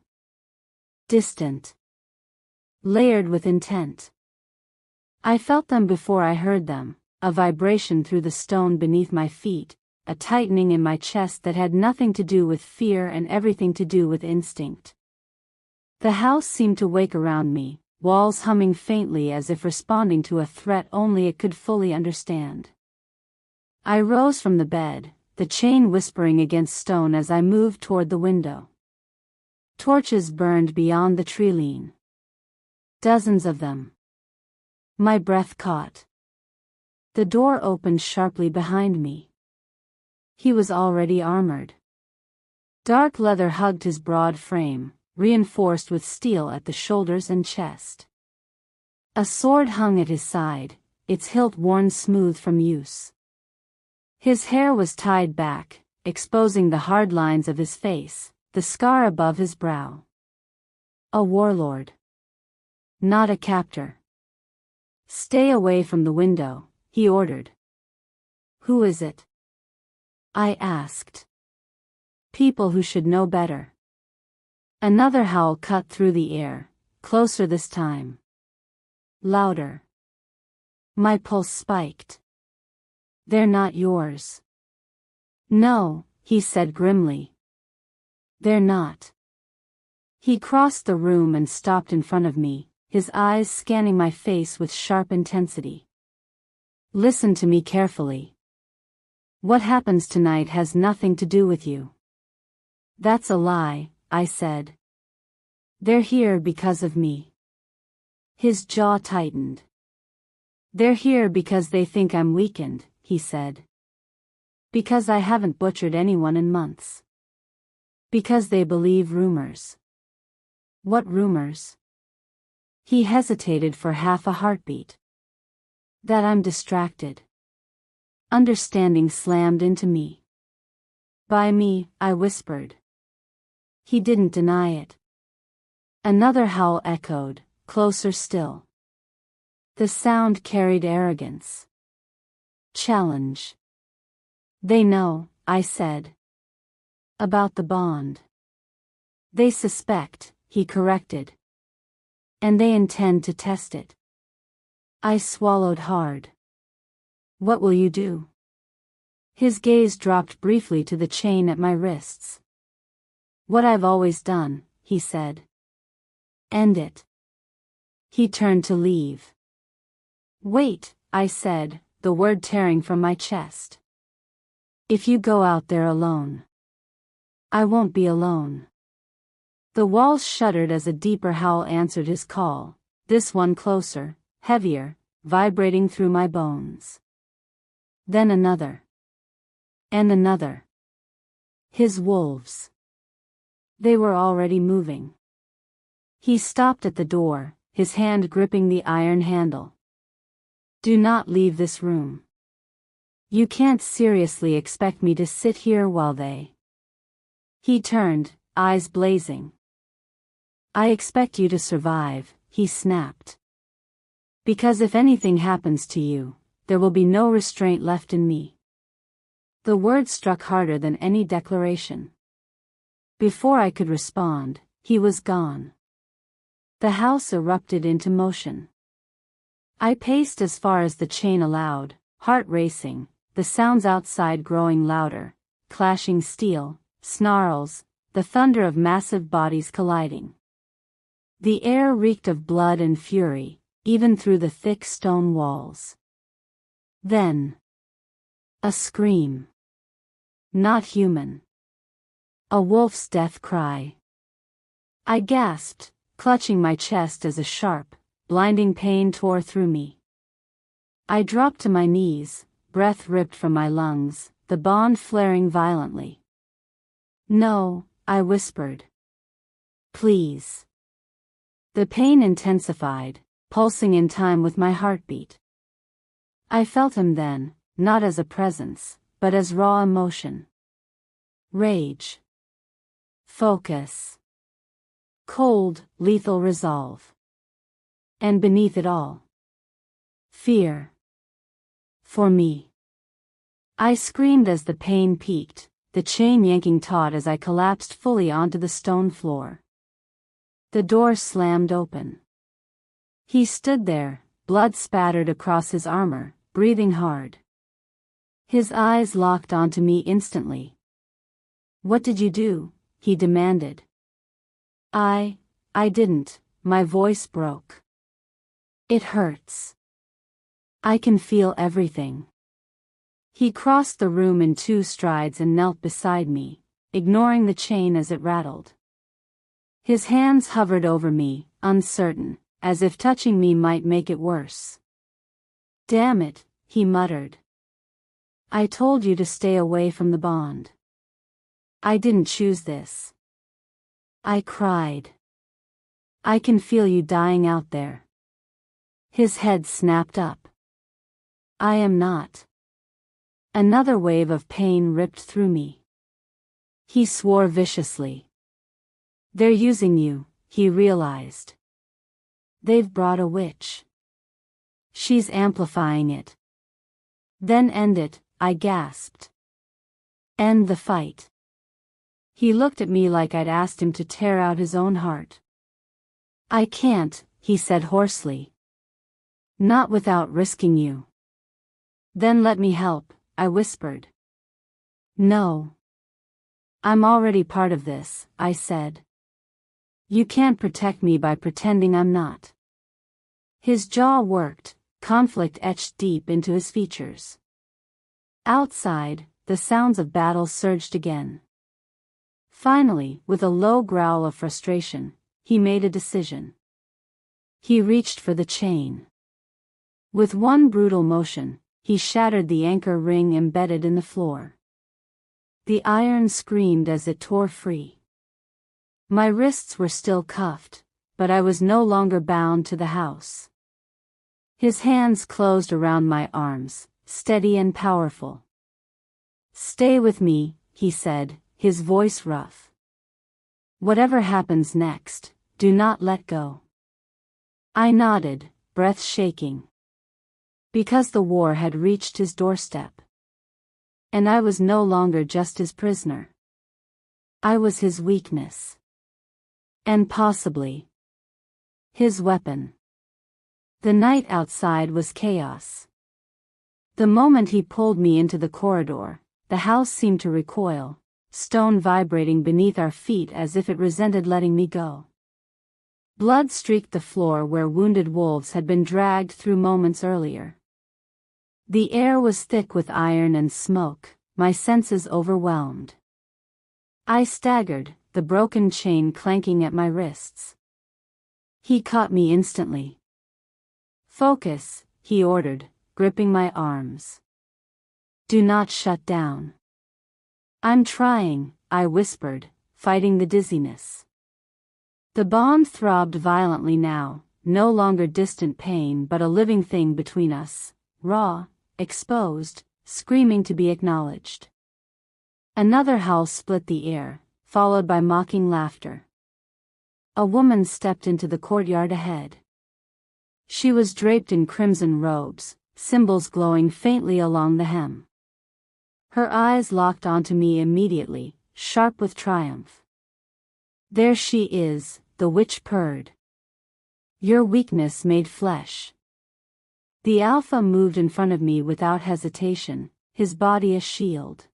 Distant. Layered with intent. I felt them before I heard them, a vibration through the stone beneath my feet, a tightening in my chest that had nothing to do with fear and everything to do with instinct. The house seemed to wake around me, walls humming faintly as if responding to a threat only it could fully understand. I rose from the bed, the chain whispering against stone as I moved toward the window. Torches burned beyond the tree-line. Dozens of them. My breath caught. The door opened sharply behind me. He was already armored. Dark leather hugged his broad frame, reinforced with steel at the shoulders and chest. A sword hung at his side, its hilt worn smooth from use. His hair was tied back, exposing the hard lines of his face, the scar above his brow. A warlord. Not a captor. Stay away from the window, he ordered. Who is it? I asked. People who should know better. Another howl cut through the air, closer this time. Louder. My pulse spiked. They're not yours. No, he said grimly. They're not. He crossed the room and stopped in front of me, his eyes scanning my face with sharp intensity. Listen to me carefully. What happens tonight has nothing to do with you. That's a lie, I said. They're here because of me. His jaw tightened. They're here because they think I'm weakened, he said. Because I haven't butchered anyone in months. Because they believe rumors. What rumors? He hesitated for half a heartbeat. That I'm distracted. Understanding slammed into me. By me, I whispered. He didn't deny it. Another howl echoed, closer still. The sound carried arrogance. Challenge. They know, I said. About the bond. They suspect, he corrected. And they intend to test it. I swallowed hard. What will you do? His gaze dropped briefly to the chain at my wrists. What I've always done, he said. End it. He turned to leave. Wait, I said, the word tearing from my chest. If you go out there alone. I won't be alone. The walls shuddered as a deeper howl answered his call, this one closer, heavier, vibrating through my bones. Then another. And another. His wolves. They were already moving. He stopped at the door, his hand gripping the iron handle. Do not leave this room. You can't seriously expect me to sit here while they. He turned, eyes blazing. I expect you to survive, he snapped. Because if anything happens to you, there will be no restraint left in me. The words struck harder than any declaration. Before I could respond, he was gone. The house erupted into motion. I paced as far as the chain allowed, heart racing, the sounds outside growing louder, clashing steel, snarls, the thunder of massive bodies colliding. The air reeked of blood and fury, even through the thick stone walls. Then. A scream. Not human. A wolf's death cry. I gasped, clutching my chest as a sharp, blinding pain tore through me. I dropped to my knees, breath ripped from my lungs, the bond flaring violently. No, I whispered. Please. The pain intensified, pulsing in time with my heartbeat. I felt him then, not as a presence, but as raw emotion. Rage. Focus. Cold, lethal resolve. And beneath it all. Fear. For me. I screamed as the pain peaked, the chain yanking taut as I collapsed fully onto the stone floor. The door slammed open. He stood there, blood spattered across his armor, breathing hard. His eyes locked onto me instantly. What did you do? He demanded. I didn't, my voice broke. It hurts. I can feel everything. He crossed the room in 2 strides and knelt beside me, ignoring the chain as it rattled. His hands hovered over me, uncertain, as if touching me might make it worse. Damn it, he muttered. I told you to stay away from the bond. I didn't choose this. I cried. I can feel you dying out there. His head snapped up. I am not. Another wave of pain ripped through me. He swore viciously. They're using you, he realized. They've brought a witch. She's amplifying it. Then end it, I gasped. End the fight. He looked at me like I'd asked him to tear out his own heart. I can't, he said hoarsely. Not without risking you. Then let me help, I whispered. No. I'm already part of this, I said. You can't protect me by pretending I'm not. His jaw worked, conflict etched deep into his features. Outside, the sounds of battle surged again. Finally, with a low growl of frustration, he made a decision. He reached for the chain. With one brutal motion, he shattered the anchor ring embedded in the floor. The iron screamed as it tore free. My wrists were still cuffed, but I was no longer bound to the house. His hands closed around my arms, steady and powerful. Stay with me, he said, his voice rough. Whatever happens next, do not let go. I nodded, breath shaking. Because the war had reached his doorstep. And I was no longer just his prisoner. I was his weakness. And possibly his weapon. The night outside was chaos. The moment he pulled me into the corridor, the house seemed to recoil, stone vibrating beneath our feet as if it resented letting me go. Blood streaked the floor where wounded wolves had been dragged through moments earlier. The air was thick with iron and smoke, my senses overwhelmed. I staggered, the broken chain clanking at my wrists. He caught me instantly. "Focus," he ordered, gripping my arms. "Do not shut down." "I'm trying," I whispered, fighting the dizziness. The bond throbbed violently now, no longer distant pain but a living thing between us, raw, exposed, screaming to be acknowledged. Another howl split the air, followed by mocking laughter. A woman stepped into the courtyard ahead. She was draped in crimson robes, symbols glowing faintly along the hem. Her eyes locked onto me immediately, sharp with triumph. "There she is," the witch purred. "Your weakness made flesh." The Alpha moved in front of me without hesitation, his body a shield.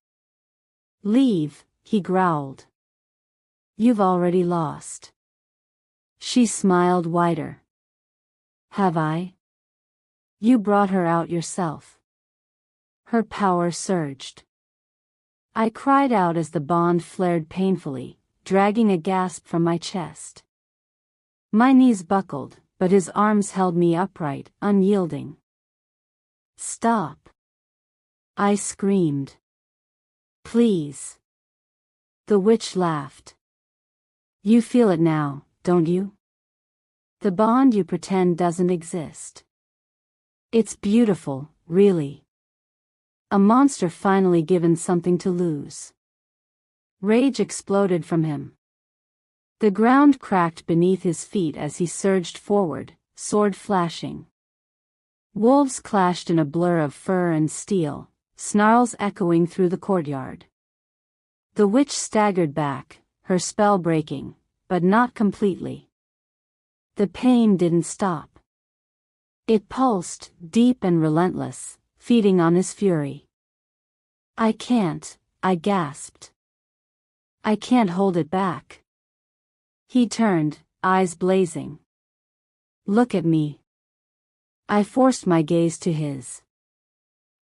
"Leave," he growled. "You've already lost." She smiled wider. "Have I? You brought her out yourself." Her power surged. I cried out as the bond flared painfully, dragging a gasp from my chest. My knees buckled, but his arms held me upright, unyielding. "Stop!" I screamed. "Please." The witch laughed. "You feel it now, don't you? The bond you pretend doesn't exist. It's beautiful, really. A monster finally given something to lose." Rage exploded from him. The ground cracked beneath his feet as he surged forward, sword flashing. Wolves clashed in a blur of fur and steel, snarls echoing through the courtyard. The witch staggered back, her spell breaking, but not completely. The pain didn't stop. It pulsed, deep and relentless, feeding on his fury. "I can't," I gasped. "I can't hold it back." He turned, eyes blazing. "Look at me." I forced my gaze to his.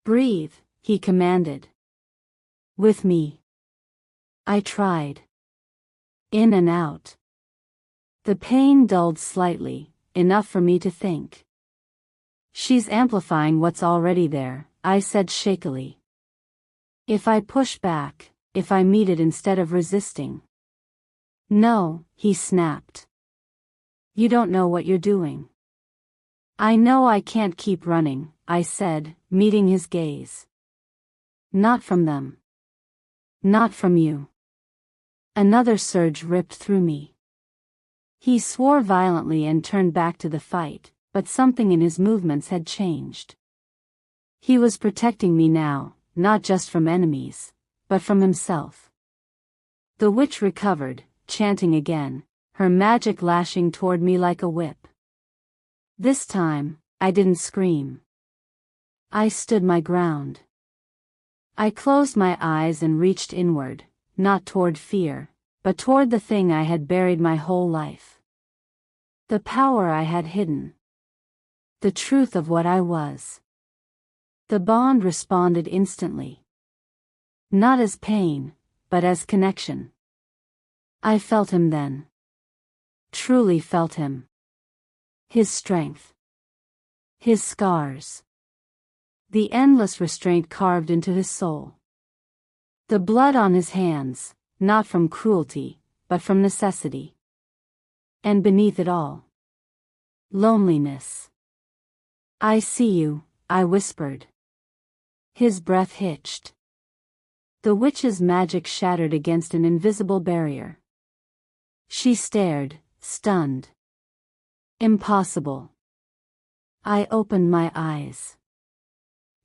"Breathe," he commanded. "With me." I tried. In and out. The pain dulled slightly, enough for me to think. "She's amplifying what's already there," I said shakily. "If I push back, if I meet it instead of resisting." "No," he snapped. "You don't know what you're doing." "I know I can't keep running," I said, meeting his gaze. "Not from them. Not from you." Another surge ripped through me. He swore violently and turned back to the fight, but something in his movements had changed. He was protecting me now, not just from enemies, but from himself. The witch recovered, chanting again, her magic lashing toward me like a whip. This time, I didn't scream. I stood my ground. I closed my eyes and reached inward, not toward fear, but toward the thing I had buried my whole life. The power I had hidden. The truth of what I was. The bond responded instantly. Not as pain, but as connection. I felt him then. Truly felt him. His strength. His scars. The endless restraint carved into his soul. The blood on his hands, not from cruelty, but from necessity. And beneath it all, loneliness. "I see you," I whispered. His breath hitched. The witch's magic shattered against an invisible barrier. She stared, stunned. Impossible. I opened my eyes.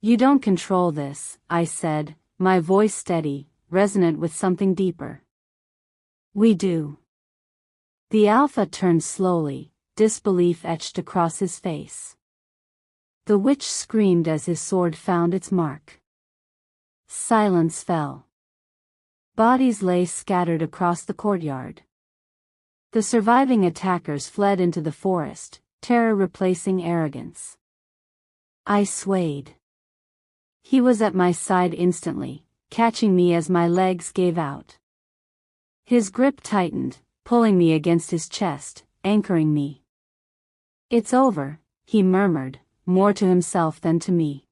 "You don't control this," I said, my voice steady, resonant with something deeper. We do. The Alpha turned slowly, disbelief etched across his face. The witch screamed as his sword found its mark. Silence fell. Bodies lay scattered across the courtyard. The surviving attackers fled into the forest, terror replacing arrogance. I swayed. He was at my side instantly, catching me as my legs gave out. His grip tightened, pulling me against his chest, anchoring me. "It's over," he murmured, more to himself than to me.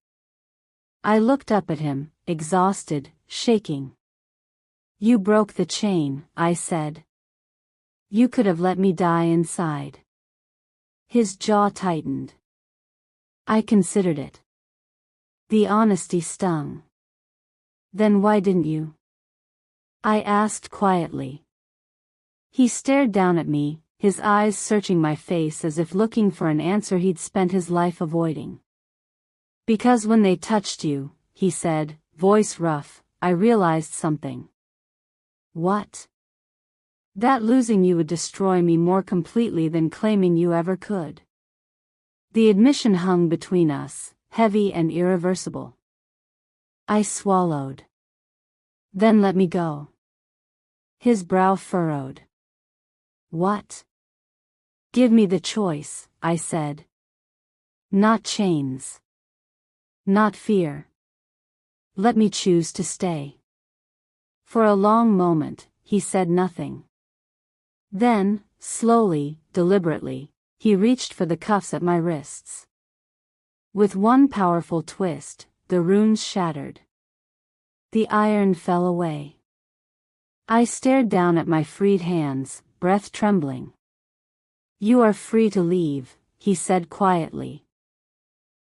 I looked up at him, exhausted, shaking. "You broke the chain," I said. "You could have let me die inside." His jaw tightened. I considered it. The honesty stung. "Then why didn't you?" I asked quietly. He stared down at me, his eyes searching my face as if looking for an answer he'd spent his life avoiding. "Because when they touched you," he said, voice rough, "I realized something." "What?" "That losing you would destroy me more completely than claiming you ever could." The admission hung between us, heavy and irreversible. I swallowed. "Then let me go." His brow furrowed. "What?" "Give me the choice," I said. "Not chains. Not fear. Let me choose to stay." For a long moment, he said nothing. Then, slowly, deliberately, he reached for the cuffs at my wrists. With one powerful twist, the runes shattered. The iron fell away. I stared down at my freed hands, breath trembling. "You are free to leave," he said quietly.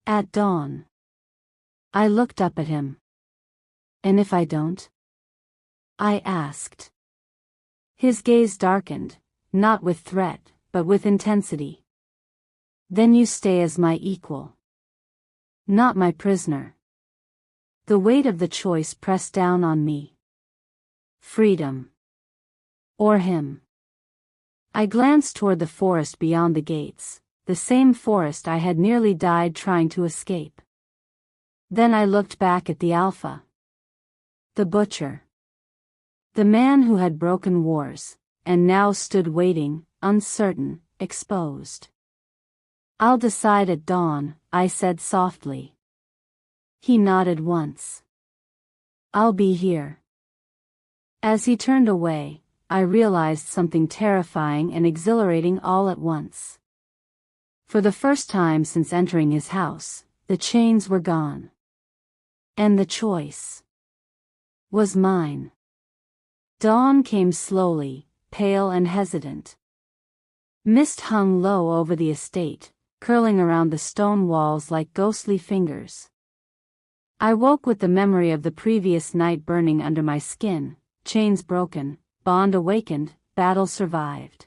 "At dawn." I looked up at him. "And if I don't?" I asked. His gaze darkened, not with threat, but with intensity. "Then you stay as my equal. Not my prisoner." The weight of the choice pressed down on me. Freedom. Or him. I glanced toward the forest beyond the gates, the same forest I had nearly died trying to escape. Then I looked back at the Alpha. The butcher. The man who had broken wars, and now stood waiting, uncertain, exposed. "I'll decide at dawn," I said softly. He nodded once. "I'll be here." As he turned away, I realized something terrifying and exhilarating all at once. For the first time since entering his house, the chains were gone. And the choice was mine. Dawn came slowly, pale and hesitant. Mist hung low over the estate, curling around the stone walls like ghostly fingers. I woke with the memory of the previous night burning under my skin, chains broken, bond awakened, battle survived.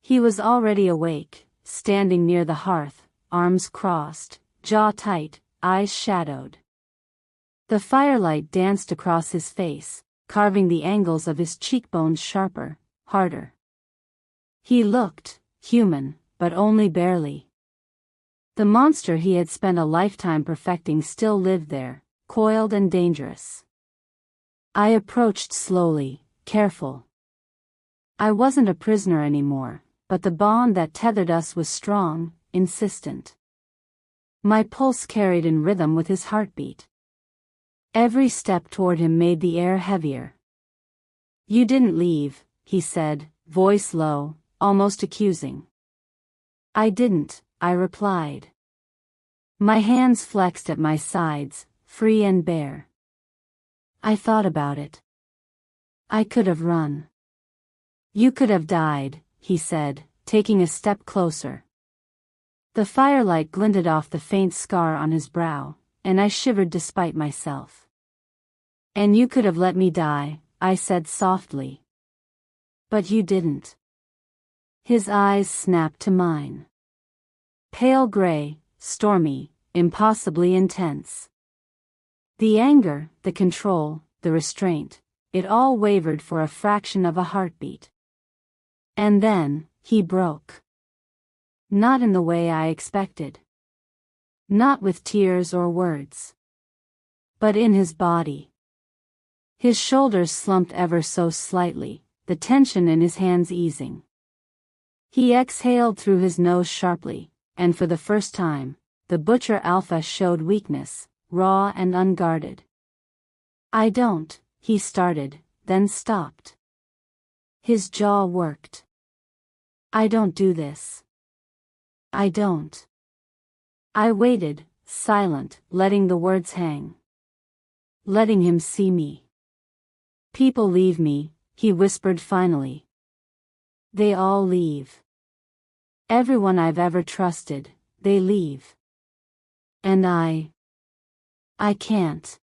He was already awake, standing near the hearth, arms crossed, jaw tight, eyes shadowed. The firelight danced across his face, carving the angles of his cheekbones sharper, harder. He looked human, but only barely. The monster he had spent a lifetime perfecting still lived there, coiled and dangerous. I approached slowly, careful. I wasn't a prisoner anymore, but the bond that tethered us was strong, insistent. My pulse carried in rhythm with his heartbeat. Every step toward him made the air heavier. "You didn't leave," he said, voice low, almost accusing. "I didn't," I replied. My hands flexed at my sides, free and bare. "I thought about it. I could have run." "You could have died," he said, taking a step closer. The firelight glinted off the faint scar on his brow, and I shivered despite myself. "And you could have let me die," I said softly. "But you didn't." His eyes snapped to mine. Pale gray, stormy, impossibly intense. The anger, the control, the restraint, it all wavered for a fraction of a heartbeat. And then, he broke. Not in the way I expected. Not with tears or words. But in his body. His shoulders slumped ever so slightly, the tension in his hands easing. He exhaled through his nose sharply, and for the first time, the Butcher Alpha showed weakness, raw and unguarded. "I don't," he started, then stopped. His jaw worked. "I don't do this. I don't." I waited, silent, letting the words hang. Letting him see me. "People leave me," he whispered finally. "They all leave. Everyone I've ever trusted, they leave. And I can't."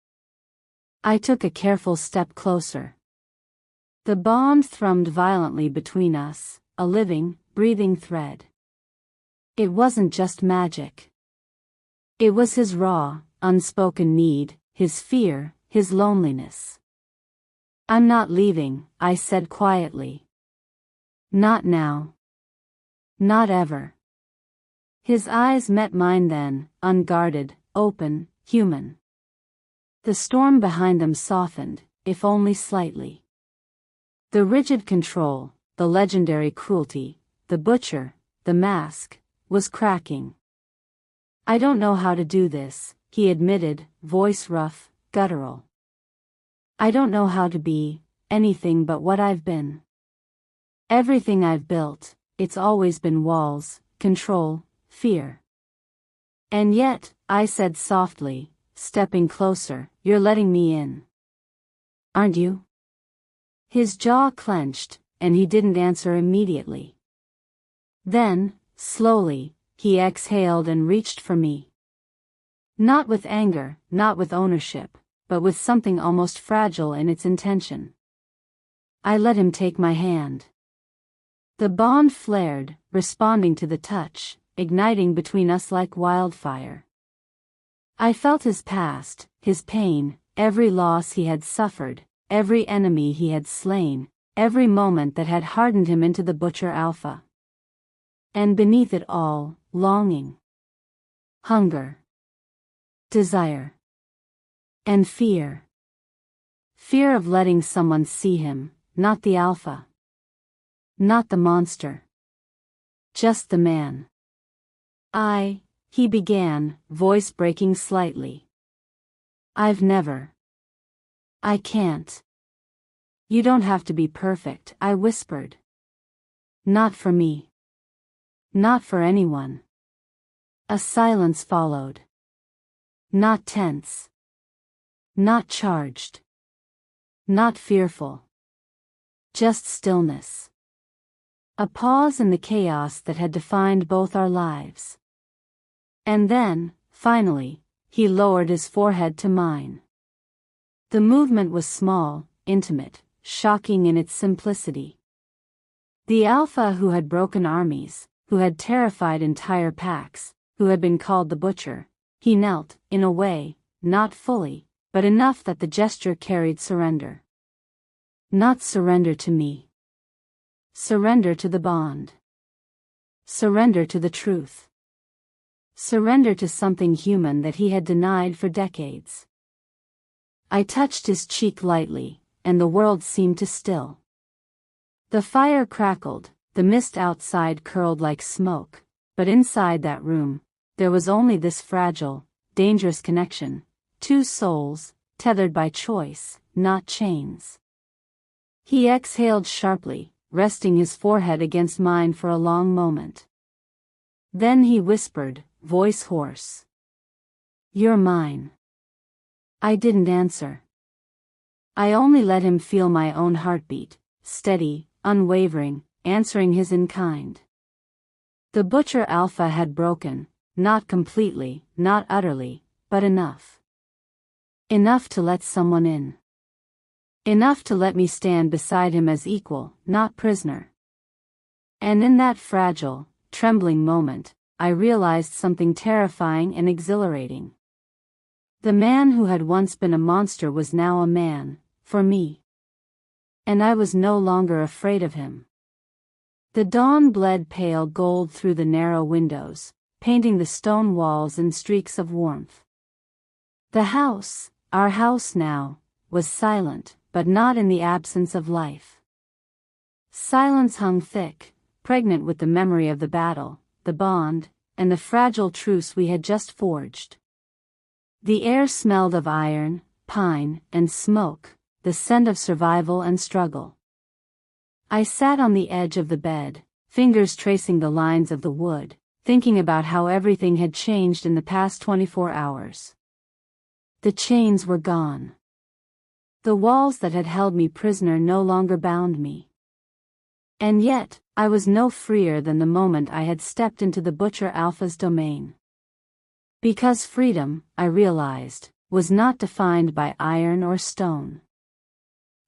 I took a careful step closer. The bond thrummed violently between us, a living, breathing thread. It wasn't just magic. It was his raw, unspoken need, his fear, his loneliness. "I'm not leaving," I said quietly. "Not now. Not ever." His eyes met mine then, unguarded, open, human. The storm behind them softened, if only slightly. The rigid control, the legendary cruelty, the butcher, the mask, was cracking. "I don't know how to do this," he admitted, voice rough, guttural. "I don't know how to be anything but what I've been. Everything I've built, it's always been walls, control, fear." "And yet," I said softly, stepping closer, "you're letting me in. Aren't you?" His jaw clenched, and he didn't answer immediately. Then, slowly, he exhaled and reached for me. Not with anger, not with ownership, but with something almost fragile in its intention. I let him take my hand. The bond flared, responding to the touch, igniting between us like wildfire. I felt his past, his pain, every loss he had suffered, every enemy he had slain, every moment that had hardened him into the Butcher Alpha. And beneath it all, longing. Hunger. Desire. And fear. Fear of letting someone see him, not the Alpha. Not the monster. Just the man. He began, voice breaking slightly. "I've never. I can't. You don't have to be perfect," I whispered. "Not for me. Not for anyone." A silence followed. Not tense. Not charged. Not fearful. Just stillness. A pause in the chaos that had defined both our lives. And then, finally, he lowered his forehead to mine. The movement was small, intimate, shocking in its simplicity. The Alpha who had broken armies, who had terrified entire packs, who had been called the Butcher, he knelt, in a way, not fully, but enough that the gesture carried surrender. Not surrender to me. Surrender to the bond. Surrender to the truth. Surrender to something human that he had denied for decades. I touched his cheek lightly, and the world seemed to still. The fire crackled, the mist outside curled like smoke, but inside that room, there was only this fragile, dangerous connection, two souls, tethered by choice, not chains. He exhaled sharply, resting his forehead against mine for a long moment. Then he whispered, voice hoarse. "You're mine." I didn't answer. I only let him feel my own heartbeat, steady, unwavering, answering his in kind. The Butcher Alpha had broken, not completely, not utterly, but enough. Enough to let someone in. Enough to let me stand beside him as equal, not prisoner. And in that fragile, trembling moment, I realized something terrifying and exhilarating. The man who had once been a monster was now a man, for me. and I was no longer afraid of him. The dawn bled pale gold through the narrow windows, painting the stone walls in streaks of warmth. The house, our house now, was silent, but not in the absence of life. Silence hung thick, pregnant with the memory of the battle, the bond, and the fragile truce we had just forged. The air smelled of iron, pine, and smoke, the scent of survival and struggle. I sat on the edge of the bed, fingers tracing the lines of the wood, thinking about how everything had changed in the past 24 hours. The chains were gone. The walls that had held me prisoner no longer bound me. And yet, I was no freer than the moment I had stepped into the Butcher Alpha's domain. Because freedom, I realized, was not defined by iron or stone.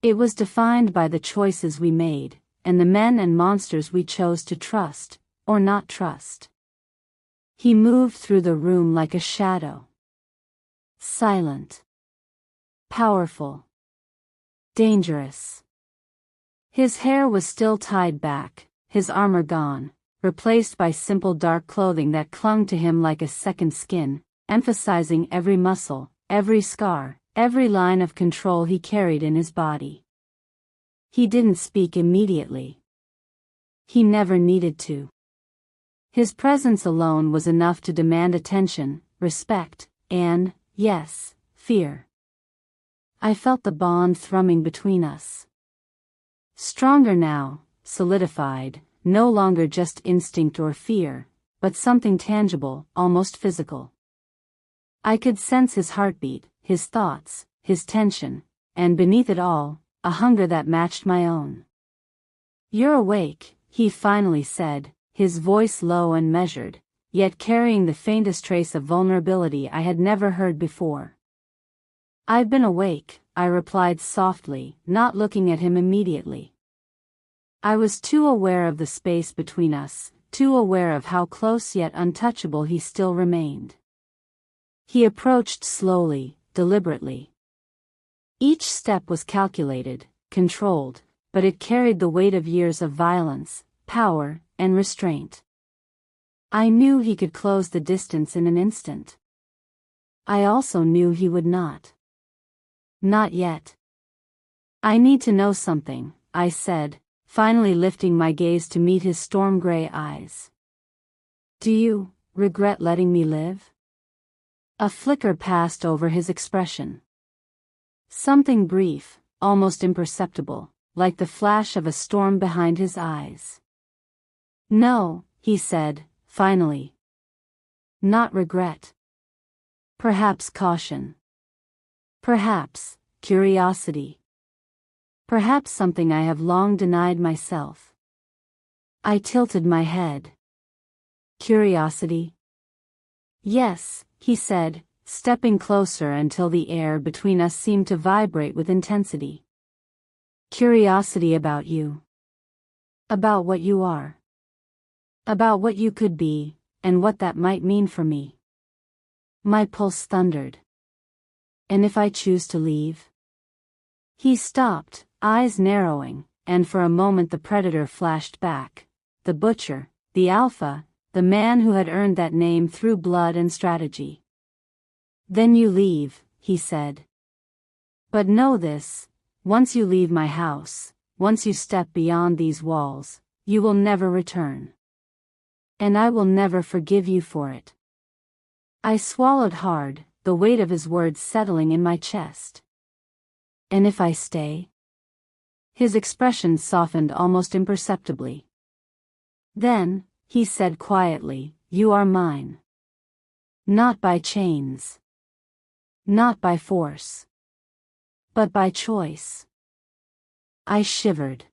It was defined by the choices we made, and the men and monsters we chose to trust, or not trust. He moved through the room like a shadow. Silent. Powerful. Dangerous. His hair was still tied back, his armor gone, replaced by simple dark clothing that clung to him like a second skin, emphasizing every muscle, every scar, every line of control he carried in his body. He didn't speak immediately. He never needed to. His presence alone was enough to demand attention, respect, and, yes, fear. I felt the bond thrumming between us. Stronger now, solidified, no longer just instinct or fear, but something tangible, almost physical. I could sense his heartbeat, his thoughts, his tension, and beneath it all, a hunger that matched my own. "You're awake," he finally said, his voice low and measured, yet carrying the faintest trace of vulnerability I had never heard before. "I've been awake," I replied softly, not looking at him immediately. I was too aware of the space between us, too aware of how close yet untouchable he still remained. He approached slowly, deliberately. Each step was calculated, controlled, but it carried the weight of years of violence, power, and restraint. I knew he could close the distance in an instant. I also knew he would not. Not yet. "I need to know something," I said, finally lifting my gaze to meet his storm-gray eyes. "Do you regret letting me live?" A flicker passed over his expression. Something brief, almost imperceptible, like the flash of a storm behind his eyes. "No," he said, finally. "Not regret. Perhaps caution. Perhaps curiosity. Perhaps something I have long denied myself." I tilted my head. "Curiosity?" "Yes," he said, stepping closer until the air between us seemed to vibrate with intensity. "Curiosity about you. About what you are. About what you could be, and what that might mean for me." My pulse thundered. "And if I choose to leave?" He stopped, eyes narrowing, and for a moment the predator flashed back. The butcher, the alpha, the man who had earned that name through blood and strategy. "Then you leave," he said. "But know this, once you leave my house, once you step beyond these walls, you will never return. And I will never forgive you for it." I swallowed hard, the weight of his words settling in my chest. "And if I stay?" His expression softened almost imperceptibly. "Then," he said quietly, "you are mine. Not by chains. Not by force. But by choice." I shivered.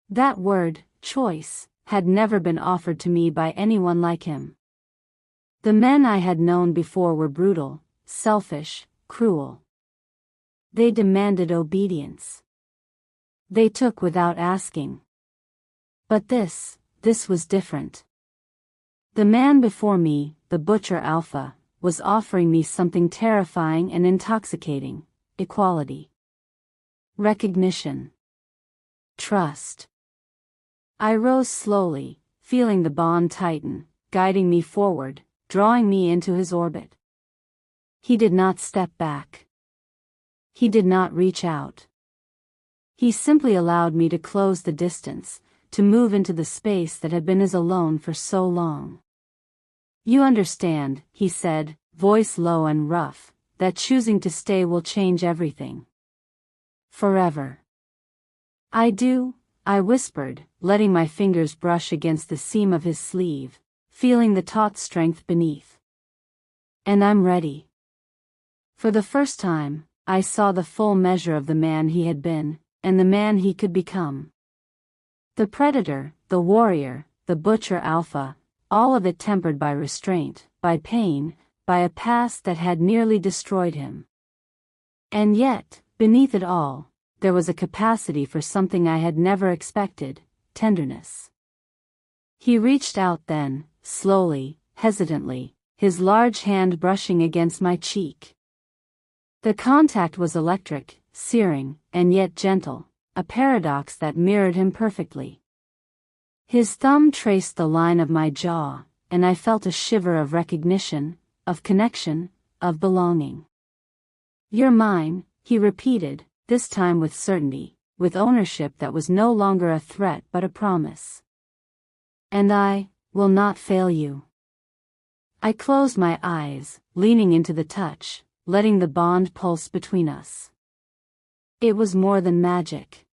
That word, choice, had never been offered to me by anyone like him. The men I had known before were brutal, selfish, cruel. They demanded obedience. They took without asking. But this was different. The man before me, the Butcher Alpha, was offering me something terrifying and intoxicating: equality. Recognition. Trust. I rose slowly, feeling the bond tighten, guiding me forward, drawing me into his orbit. He did not step back. He did not reach out. He simply allowed me to close the distance, to move into the space that had been his alone for so long. You understand, he said, voice low and rough, that choosing to stay will change everything. Forever. I do, I whispered, letting my fingers brush against the seam of his sleeve, feeling the taut strength beneath. And I'm ready. For the first time, I saw the full measure of the man he had been, and the man he could become. The predator, the warrior, the butcher alpha, all of it tempered by restraint, by pain, by a past that had nearly destroyed him. And yet, beneath it all, there was a capacity for something I had never expected, tenderness. He reached out then, slowly, hesitantly, his large hand brushing against my cheek. The contact was electric, searing, and yet gentle, a paradox that mirrored him perfectly. His thumb traced the line of my jaw, and I felt a shiver of recognition, of connection, of belonging. You're mine, he repeated, this time with certainty, with ownership that was no longer a threat but a promise. And I will not fail you. I closed my eyes, leaning into the touch, letting the bond pulse between us. It was more than magic.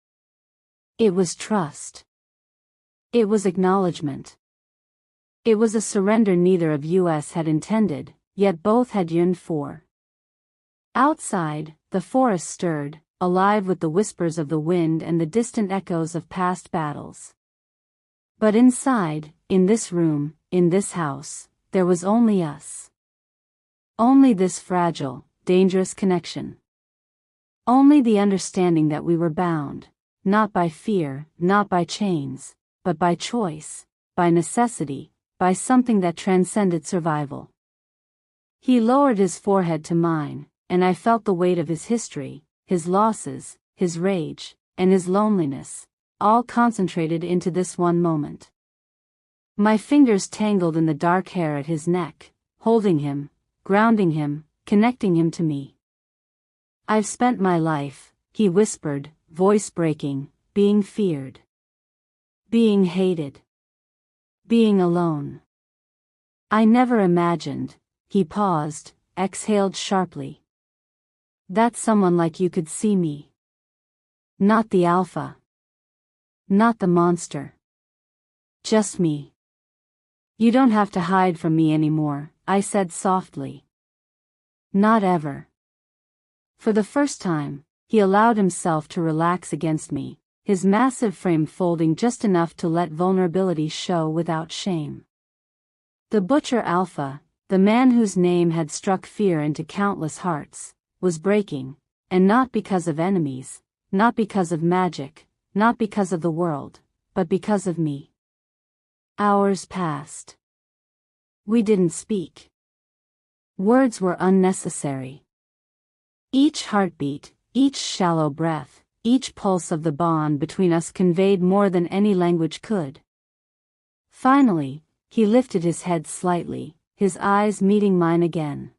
It was trust. It was acknowledgement. It was a surrender neither of us had intended, yet both had yearned for. Outside, the forest stirred, alive with the whispers of the wind and the distant echoes of past battles. But inside, in this room, in this house, there was only us. Only this fragile, dangerous connection. Only the understanding that we were bound, not by fear, not by chains, but by choice, by necessity, by something that transcended survival. He lowered his forehead to mine, and I felt the weight of his history, his losses, his rage, and his loneliness, all concentrated into this one moment. My fingers tangled in the dark hair at his neck, holding him, grounding him, connecting him to me. I've spent my life, he whispered, voice breaking, being feared. Being hated. Being alone. I never imagined, he paused, exhaled sharply, that someone like you could see me. Not the alpha. Not the monster. Just me. You don't have to hide from me anymore, I said softly. Not ever. For the first time, he allowed himself to relax against me, his massive frame folding just enough to let vulnerability show without shame. The butcher alpha, the man whose name had struck fear into countless hearts, was breaking, and not because of enemies, not because of magic, not because of the world, but because of me. Hours passed. We didn't speak. Words were unnecessary. Each heartbeat, each shallow breath, each pulse of the bond between us conveyed more than any language could. Finally, he lifted his head slightly, his eyes meeting mine again.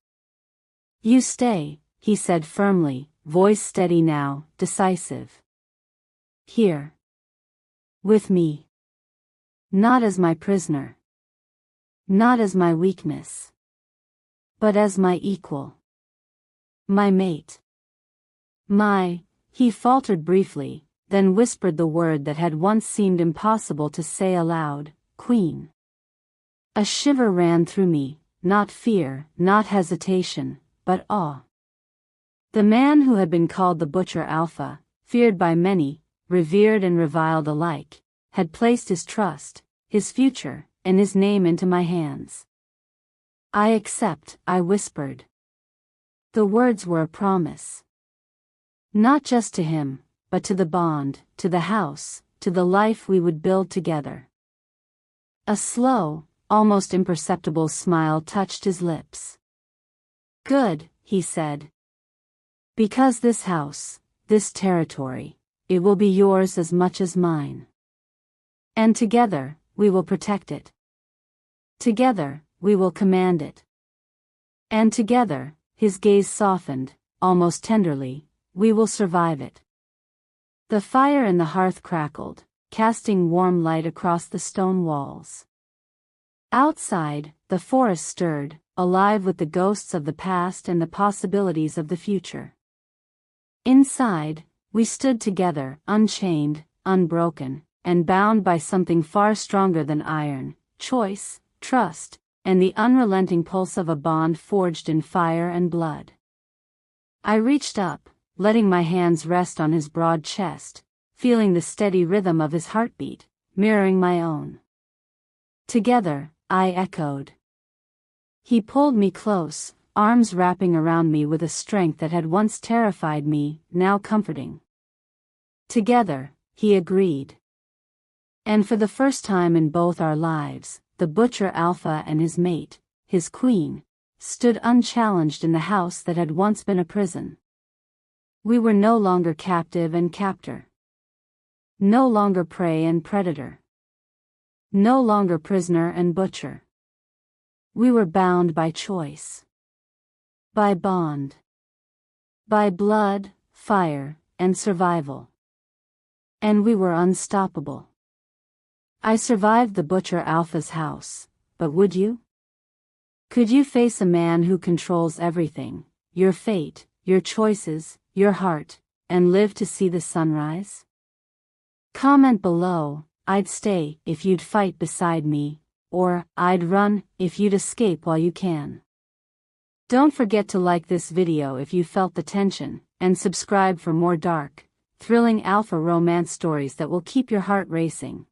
You stay, he said firmly, voice steady now, decisive. Here. With me. Not as my prisoner. Not as my weakness. But as my equal. My mate. He faltered briefly, then whispered the word that had once seemed impossible to say aloud, Queen. A shiver ran through me, not fear, not hesitation, but awe. The man who had been called the Butcher Alpha, feared by many, revered and reviled alike, had placed his trust, his future, and his name into my hands. I accept, I whispered. The words were a promise. Not just to him, but to the bond, to the house, to the life we would build together. A slow, almost imperceptible smile touched his lips. Good, he said. Because this house, this territory, it will be yours as much as mine. And together, we will protect it. Together, we will command it. And together, his gaze softened, almost tenderly, we will survive it. The fire in the hearth crackled, casting warm light across the stone walls. Outside, the forest stirred, alive with the ghosts of the past and the possibilities of the future. Inside, we stood together, unchained, unbroken, and bound by something far stronger than iron: choice, trust, and the unrelenting pulse of a bond forged in fire and blood. I reached up, letting my hands rest on his broad chest, feeling the steady rhythm of his heartbeat, mirroring my own. Together, I echoed. He pulled me close, arms wrapping around me with a strength that had once terrified me, now comforting. Together, he agreed. And for the first time in both our lives, the butcher Alpha and his mate, his queen, stood unchallenged in the house that had once been a prison. We were no longer captive and captor. No longer prey and predator. No longer prisoner and butcher. We were bound by choice. By bond. By blood, fire, and survival. And we were unstoppable. I survived the butcher Alpha's house, but would you? Could you face a man who controls everything, your fate, your choices, your heart, and live to see the sunrise? Comment below, I'd stay if you'd fight beside me, or I'd run if you'd escape while you can. Don't forget to like this video if you felt the tension, and subscribe for more dark, thrilling alpha romance stories that will keep your heart racing.